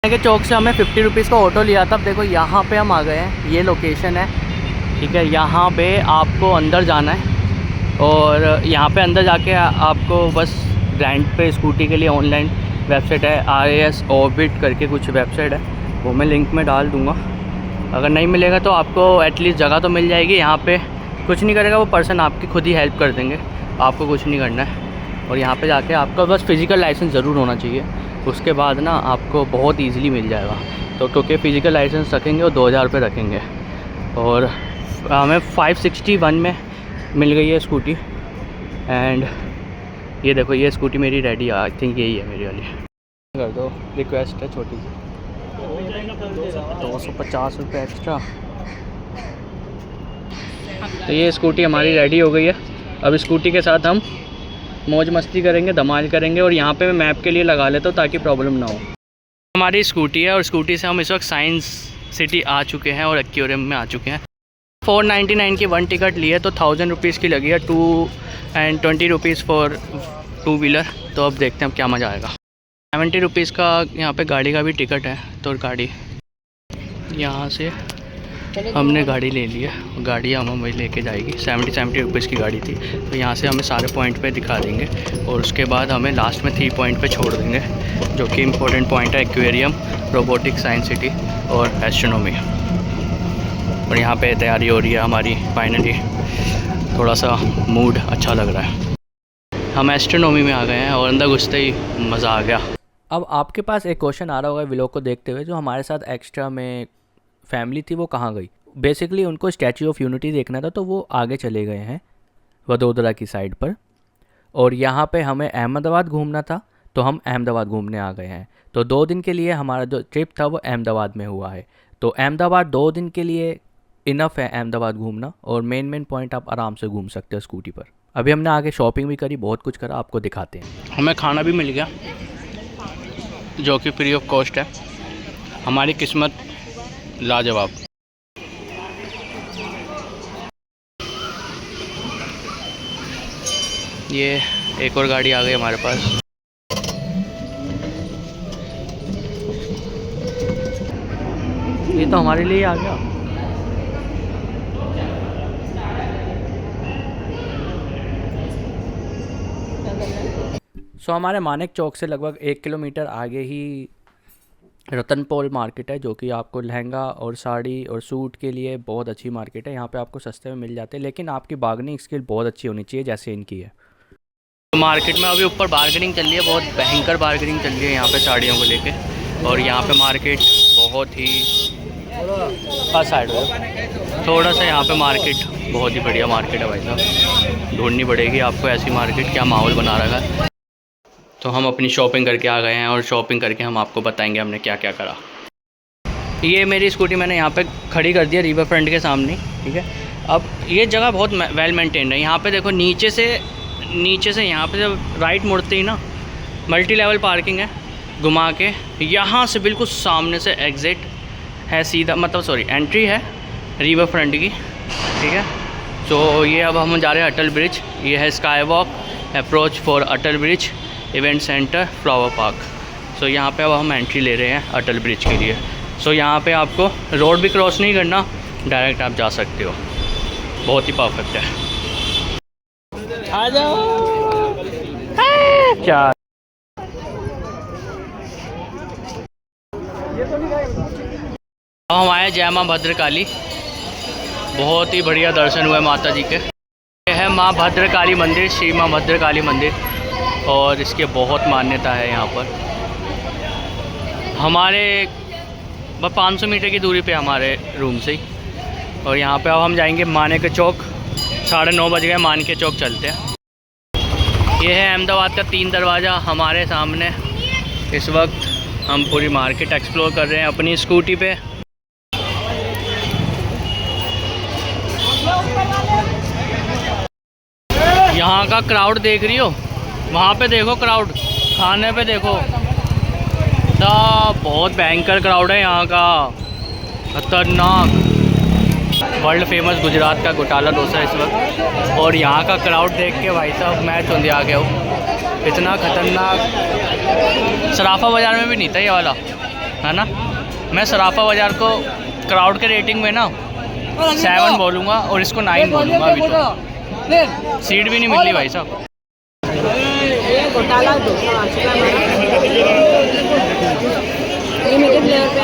के चौक से हमें 50 रुपीज़ का ऑटो लिया था। अब देखो यहाँ पे हम आ गए हैं, ये लोकेशन है, ठीक है। यहाँ पे आपको अंदर जाना है, और यहाँ पे अंदर जाके आपको बस रेंट पे स्कूटी के लिए ऑनलाइन वेबसाइट है, RAS ऑर्बिट करके कुछ वेबसाइट है, वो मैं लिंक में डाल दूँगा। अगर नहीं मिलेगा तो आपको एटलीस्ट जगह तो मिल जाएगी। यहाँ पे कुछ नहीं करेगा वो पर्सन, आपकी खुद ही हेल्प कर देंगे, आपको कुछ नहीं करना है। और यहाँ पे जाके आपका बस फिज़िकल लाइसेंस ज़रूर होना चाहिए, उसके बाद ना आपको बहुत ईज़िली मिल जाएगा। तो क्योंकि फ़िज़िकल लाइसेंस रखेंगे और 2000 रुपये रखेंगे। और हमें 561 में मिल गई है स्कूटी। एंड ये देखो, ये स्कूटी मेरी रेडी है, आई थिंक यही है मेरी वाली। कर दो, रिक्वेस्ट है छोटी सी, 250 रुपये एक्स्ट्रा। तो ये स्कूटी हमारी रेडी हो गई है। अब स्कूटी के साथ हम मौज मस्ती करेंगे, धमाल करेंगे। और यहाँ पे मैं मैप के लिए लगा लेता हूँ ताकि प्रॉब्लम ना हो। हमारी स्कूटी है, और स्कूटी से हम इस वक्त साइंस सिटी आ चुके हैं और एक्वेरियम में आ चुके हैं। 499 की 1 टिकट ली है, तो 1000 रुपीज़ की लगी है, 220 रुपीज़ फॉर 2 व्हीलर। तो अब देखते हैं अब क्या मज़ा आएगा। 70 रुपीज़ का यहाँ पे गाड़ी का भी टिकट है। तो गाड़ी यहाँ से हमने गाड़ी ले ली है, गाड़ी हमें लेके जाएगी। 70 रुपीज़ की गाड़ी थी, तो यहाँ से हमें सारे पॉइंट पे दिखा देंगे, और उसके बाद हमें लास्ट में 3 पॉइंट पे छोड़ देंगे, जो कि इम्पोर्टेंट पॉइंट है, एक्वेरियम, रोबोटिक साइंस सिटी और एस्ट्रोनॉमी। और यहाँ पे तैयारी हो रही है हमारी फाइनली, थोड़ा सा मूड अच्छा लग रहा है। हम एस्ट्रोनॉमी में आ गए हैं और अंदर घुसते ही मज़ा आ गया। अब आपके पास एक क्वेश्चन आ रहा होगा व्लॉग को देखते हुए, जो हमारे साथ एक्स्ट्रा में फैमिली थी वो कहाँ गई। बेसिकली उनको स्टैचू ऑफ यूनिटी देखना था, तो वो आगे चले गए हैं वडोदरा की साइड पर। और यहाँ पे हमें अहमदाबाद घूमना था, तो हम अहमदाबाद घूमने आ गए हैं। तो 2 दिन के लिए हमारा जो ट्रिप था वो अहमदाबाद में हुआ है। तो अहमदाबाद 2 दिन के लिए इनफ है अहमदाबाद घूमना, और मेन पॉइंट आप आराम से घूम सकते हो स्कूटी पर। अभी हमने आगे शॉपिंग भी करी, बहुत कुछ करा, आपको दिखाते हैं। हमें खाना भी मिल गया जो कि फ्री ऑफ कॉस्ट है। हमारी किस्मत लाजवाब। ये एक और गाड़ी आ गई हमारे पास। ये तो हमारे लिए आ गया। सो हमारे मानिक चौक से लगभग 1 किलोमीटर आगे ही रतनपोल मार्केट है, जो कि आपको लहंगा और साड़ी और सूट के लिए बहुत अच्छी मार्केट है। यहाँ पे आपको सस्ते में मिल जाते हैं, लेकिन आपकी बार्गेनिंग स्किल बहुत अच्छी होनी चाहिए, जैसे इनकी है। तो मार्केट में अभी ऊपर बार्गेनिंग चल रही है, बहुत भयंकर बार्गेनिंग चल रही है यहाँ पे साड़ियों को लेके। और यहाँ पे मार्केट बहुत ही साइड है, थोड़ा सा यहाँ पे मार्केट बहुत ही बढ़िया मार्केट है भाई साहब, ढूंढनी पड़ेगी आपको ऐसी मार्केट, क्या माहौल बना रखा है। तो हम अपनी शॉपिंग करके आ गए हैं, और शॉपिंग करके हम आपको बताएंगे हमने क्या क्या करा। ये मेरी स्कूटी मैंने यहाँ पे खड़ी कर दिया रिवर फ्रंट के सामने, ठीक है। अब ये जगह बहुत वेल मेंटेन्ड है। यहाँ पे देखो नीचे से यहाँ पे जब राइट मुड़ते ही ना मल्टी लेवल पार्किंग है, घुमा के यहाँ से बिल्कुल सामने से एग्ज़िट है सीधा, मतलब सॉरी एंट्री है रिवर फ्रंट की, ठीक है। तो ये अब हम जा रहे हैं अटल ब्रिज। ये है sky walk, approach for Atal bridge, event centre, flower park. So यहाँ पे अब हम एंट्री ले रहे हैं अटल ब्रिज के लिए। सो यहाँ पे आपको रोड भी क्रॉस नहीं करना, डायरेक्ट आप जा सकते हो, बहुत ही परफेक्ट है। आ जाओ। चार। अब हम आए जय माँ भद्रकाली। बहुत ही बढ़िया दर्शन हुए माता जी के। यह है माँ भद्रकाली मंदिर, श्री माँ भद्रकाली मंदिर, और इसके बहुत मान्यता है यहाँ पर। हमारे बस 500 मीटर की दूरी पे हमारे रूम से ही। और यहाँ पे अब हम जाएंगे मानेके चौक। 9:30 बज गए, मानेके चौक चलते हैं। ये है अहमदाबाद का 3 दरवाज़ा हमारे सामने। इस वक्त हम पूरी मार्केट एक्सप्लोर कर रहे हैं अपनी स्कूटी पे। यहाँ का क्राउड देख रही हो, वहाँ पे देखो क्राउड, खाने पे देखो, बहुत भयंकर क्राउड है यहाँ का, खतरनाक। वर्ल्ड फेमस गुजरात का घोटाला डोसा इस वक्त। और यहाँ का क्राउड देख के भाई साहब मैं चुंदिया आ गया हूँ, इतना खतरनाक। सराफा बाज़ार में भी नहीं था ये वाला, है ना। मैं सराफा बाज़ार को क्राउड के रेटिंग में ना 7 बोलूँगा और इसको 9 बोलूँगा। अभी तो सीट भी नहीं मिल रही भाई साहब। घोटाला डोसा ये मीठे फ्लेवर पे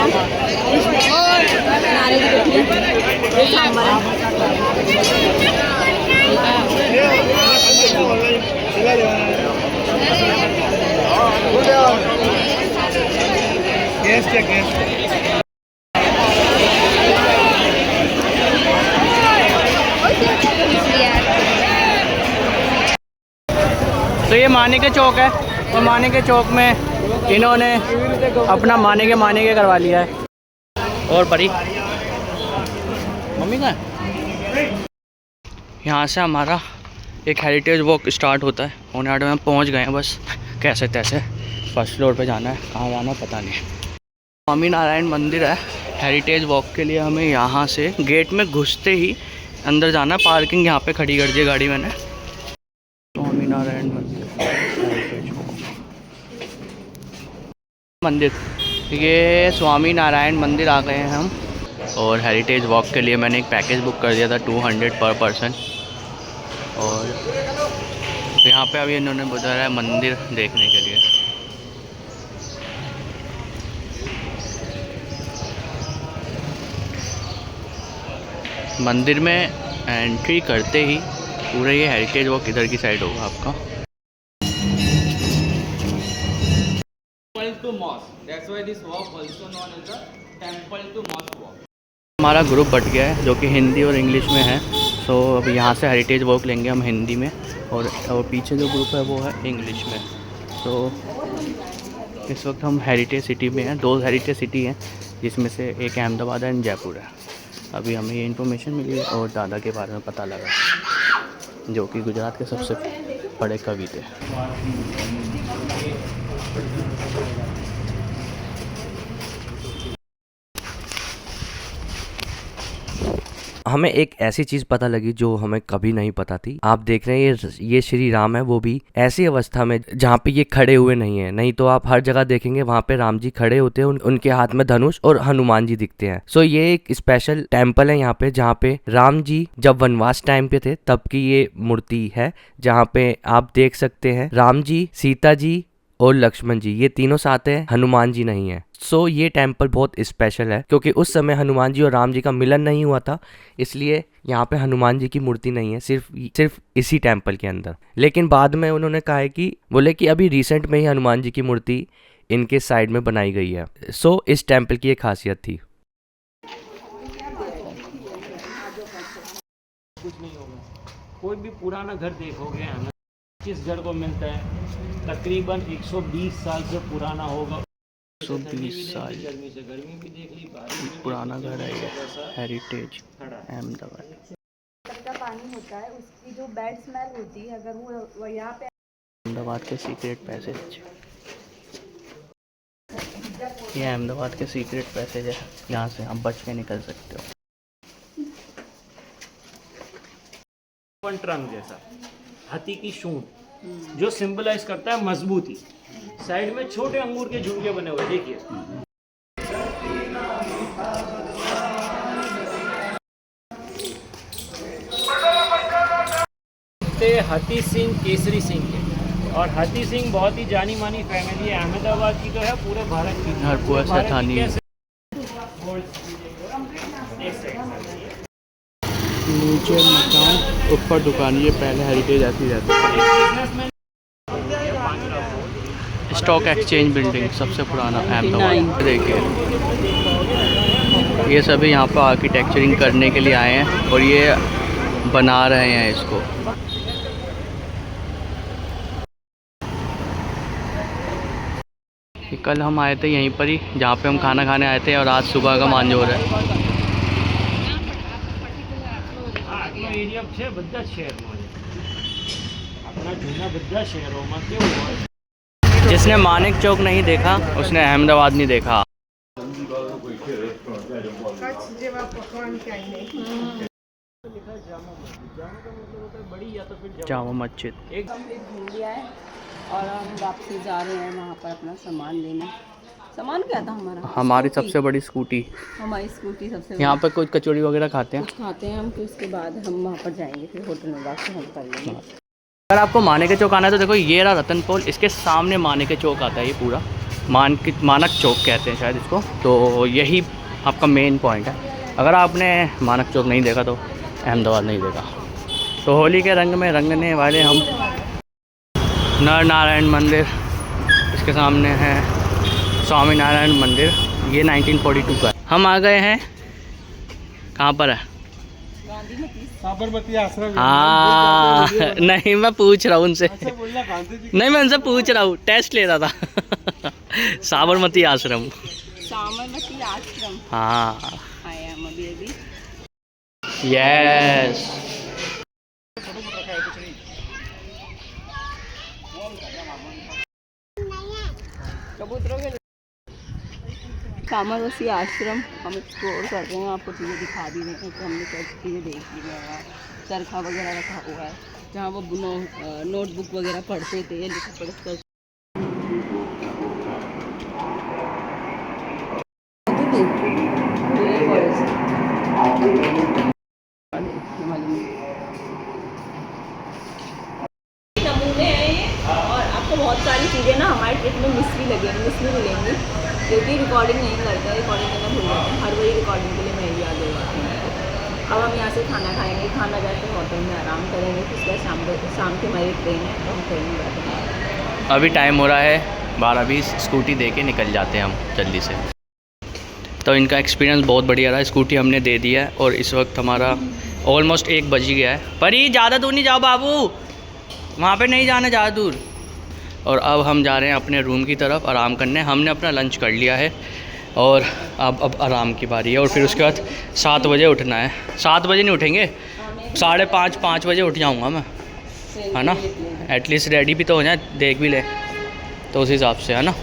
नारियल की चटनी, सांभर। तो ये मानेके चौक है, और मानेके चौक में इन्होंने अपना मानेके करवा लिया है। और बड़ी मम्मी का यहाँ से हमारा एक हेरिटेज वॉक स्टार्ट होता है। होने आटे में पहुँच गए हैं बस कैसे तैसे। फर्स्ट फ्लोर पे जाना है, कहाँ जाना है पता नहीं। स्वामी नारायण मंदिर है। हेरिटेज वॉक के लिए हमें यहाँ से गेट में घुसते ही अंदर जाना है। पार्किंग यहाँ पे खड़ी कर दी गाड़ी मैंने। स्वामी नारायण मंदिर, ये स्वामी नारायण मंदिर आ गए हैं हम। और हेरिटेज वॉक के लिए मैंने एक पैकेज बुक कर दिया था 200 पर पर्सन। और यहाँ पे अभी इन्होंने बताया है मंदिर देखने के लिए। मंदिर में एंट्री करते ही पूरा ये हेरिटेज वॉक इधर की साइड होगा आपका। हमारा ग्रुप बट गया है जो कि हिंदी और इंग्लिश में है। सो अब यहाँ से हेरिटेज वॉक लेंगे हम हिंदी में, और पीछे जो ग्रुप है वो है इंग्लिश में। तो इस वक्त हम हेरिटेज सिटी में हैं। 2 हेरिटेज सिटी हैं जिसमें से एक अहमदाबाद है, जयपुर है। अभी हमें ये इन्फॉर्मेशन मिली और दादा के बारे में पता लगा, जो कि गुजरात के सबसे बड़े कवि थे। हमें एक ऐसी चीज पता लगी जो हमें कभी नहीं पता थी। आप देख रहे हैं ये श्री राम है, वो भी ऐसी अवस्था में जहाँ पे ये खड़े हुए नहीं है। नहीं तो आप हर जगह देखेंगे वहाँ पे राम जी खड़े होते हैं, उनके हाथ में धनुष और हनुमान जी दिखते हैं। सो ये एक स्पेशल टेम्पल है यहाँ पे, जहाँ पे राम जी जब वनवास टाइम पे थे तब की ये मूर्ति है, जहाँ पे आप देख सकते हैं राम जी, सीता जी और लक्ष्मण जी, ये तीनों साथ हैं, हनुमान जी नहीं है। सो ये टेम्पल बहुत स्पेशल है क्योंकि उस समय हनुमान जी और राम जी का मिलन नहीं हुआ था, इसलिए यहाँ पे हनुमान जी की मूर्ति नहीं है, सिर्फ इसी टेम्पल के अंदर। लेकिन बाद में उन्होंने कहा है कि बोले कि अभी रिसेंट में ही हनुमान जी की मूर्ति इनके साइड में बनाई गई है। सो इस टेम्पल की एक खासियत थी। कुछ नहीं होगा, कोई भी पुराना घर देखोगे हमें किस घर को मिलता है, तकरीबन 120 साल से पुराना होगा। 120 साल गर्मी से गर्मी भी देख ली, पुराना घर है ये, हेरिटेज अहमदाबाद। का पानी होता है, उसकी जो बैड स्मेल होती है, अगर वो यहाँ पे अहमदाबाद के सीक्रेट पैसेज, ये अहमदाबाद के सीक्रेट पैसेज है, यहाँ से आप बच के निकल सकते हो। ट्रंक जैसा हाथी की सूंड, जो सिंबलाइज करता है मजबूती। साइड में छोटे अंगूर के झुमके बने हुए, देखिए। हाथी सिंह केसरी सिंह के, और हती सिंह बहुत ही जानी मानी फैमिली है अहमदाबाद की, तो है पूरे भारत की। हरपुआ से थानी है। नीचे मकान, ऊपर दुकान, ये पहले हेरिटेज ऐसी रहती है। स्टॉक एक्सचेंज बिल्डिंग सबसे पुराना अहमदाबाद। देखिए ये सभी यहाँ पर आर्किटेक्चरिंग करने के लिए आए हैं और ये बना रहे हैं इसको। कल हम आए थे यहीं पर ही जहाँ पे हम खाना खाने आए थे और आज सुबह का मांझोर है। एरिया છે બધા શહેરમાં આપણા જૂના બધા શહેરોમાં કેવું હોય, जिसने मानिक चौक नहीं देखा उसने अहमदाबाद नहीं देखा। जामा मस्जिद। एक इंडिया है और हम वापसी जा रहे हैं वहाँ पर अपना सामान लेने। सामान क्या था हमारा? हमारी सबसे बड़ी स्कूटी। हमारी स्कूटी सबसे यहाँ पर कुछ कचौड़ी वगैरह खाते हैं, कुछ खाते हैं हम, फिर उसके बाद हम वहाँ पर जाएंगे, फिर होटल में वापस हम कर लेंगे। अगर आपको मानिक चौक आना है तो देखो ये रहा रतन पोल, इसके सामने मानिक चौक आता है। ये पूरा मानक चौक कहते हैं शायद इसको। तो यही आपका मेन पॉइंट है। अगर आपने मानक चौक नहीं देखा तो अहमदाबाद नहीं देखा। तो होली के रंग में रंगने वाले हम नर नारायण मंदिर, इसके सामने है स्वामी नारायण मंदिर। ये 1942 का। हम आ गए हैं, कहाँ पर है? साबरमती आश्रम। हाँ नहीं मैं पूछ रहा हूँ उनसे, नहीं मैं उनसे पूछ रहा हूँ, टेस्ट ले रहा था। साबरमती आश्रम। साबरमती आश्रम। हाँ आया हम अभी। यस। कबूतरों के साबरमती आश्रम हम एक्सप्लोर कर रहे हैं, आपको चीज़ें दिखा भी रहे हैं कि हमने क्या चीज़ें देख ली है। चरखा वगैरह रखा हुआ है जहाँ वो नोटबुक वगैरह पढ़ते थे, लिख पढ़ कर। नमूने हैं ये, और आपको बहुत सारी चीज़ें ना हमारे ट्रिप में मिस भी मिलेंगी क्योंकि रिकॉर्डिंग नहीं करता, रिकॉर्डिंग करना भूल जाते हैं। हर वही रिकॉर्डिंग के लिए मैं याद हो जाती हूँ। अब हम यहाँ से खाना खाएंगे, खाना जाके होटल में आराम करेंगे, फिर उसके शाम की हमारी ट्रेन है तो हम ट्रेन में बैठेंगे। अभी टाइम हो रहा है 12:20, स्कूटी दे के निकल जाते हैं हम जल्दी से। तो इनका एक्सपीरियंस बहुत बढ़िया रहा। स्कूटी हमने दे दिया है और इस वक्त हमारा ऑलमोस्ट 1 बज गया है। पर ये ज़्यादा दूर नहीं जाओ बाबू, वहाँ पे नहीं जाना ज़्यादा दूर। और अब हम जा रहे हैं अपने रूम की तरफ आराम करने। हमने अपना लंच कर लिया है और अब आराम की बारी है। और फिर उसके बाद 7 बजे उठना है। 7 बजे नहीं उठेंगे, 5:30 बजे उठ जाऊँगा मैं, है ना। एटलीस्ट रेडी भी तो हो जाए, देख भी ले, तो उस हिसाब से, है ना।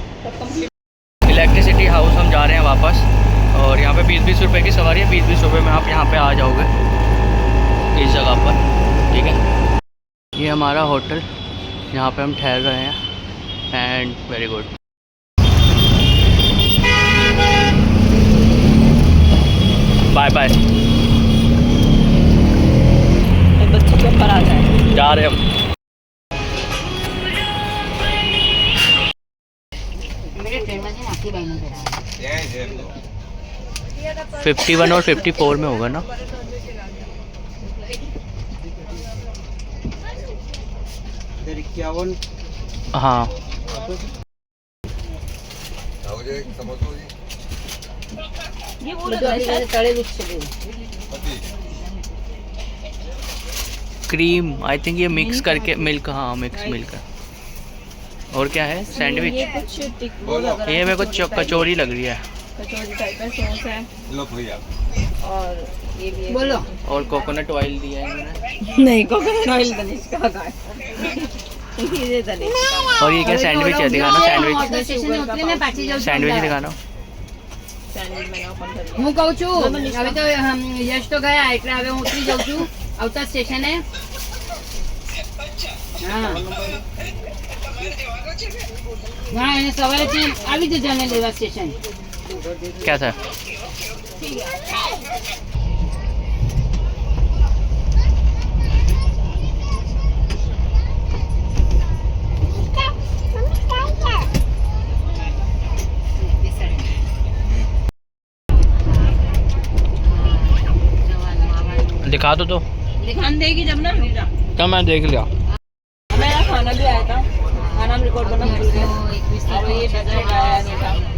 इलेक्ट्रिसिटी हाउस हम जा रहे हैं वापस। और यहाँ पे 20-20 रुपये की सवारी है। 20-20 रुपये में आप यहाँ पे आ जाओगे इस जगह पर, ठीक है। ये हमारा होटल, यहाँ पे हम ठहर रहे हैं। And very good. Bye bye. बच्चों के ऊपर आ जाए, जा रहे हम। मेरे ट्रेन में आपकी बहन है 51 और 54 में होगा ना। हाँ क्रीम, आई थिंक ये मिक्स करके मिल्क, हाँ मिक्स मिल्क है। और क्या है? सैंडविच। ये मेरे को कचौरी लग रही है। कचौरी टाइप का सॉस है। और ये भी बोलो। और कोकोनट ऑयल दिया है इन्होंने। नहीं, कोकोनट ऑयल दनिश का है। और ये क्या सैंडविच है? दिखाना सैंडविच। सैंडविच दिखाना। હું કહું છું હવે તો યશ તો ગયા એટલે હવે હું ઉતરી જાઉં છું, આવતા સ્ટેશને। હા ના એને સવારે આવી જજો અને લેવા સ્ટેશન। क्या था? दिखा दो तो। दिखाने देगी जब ना रुक जा। क्या मैं देख लिया। मेरा खाना भी आया था, खाना रिकॉर्ड करना भूल गए। अब ये बच्चे का आया नहीं था।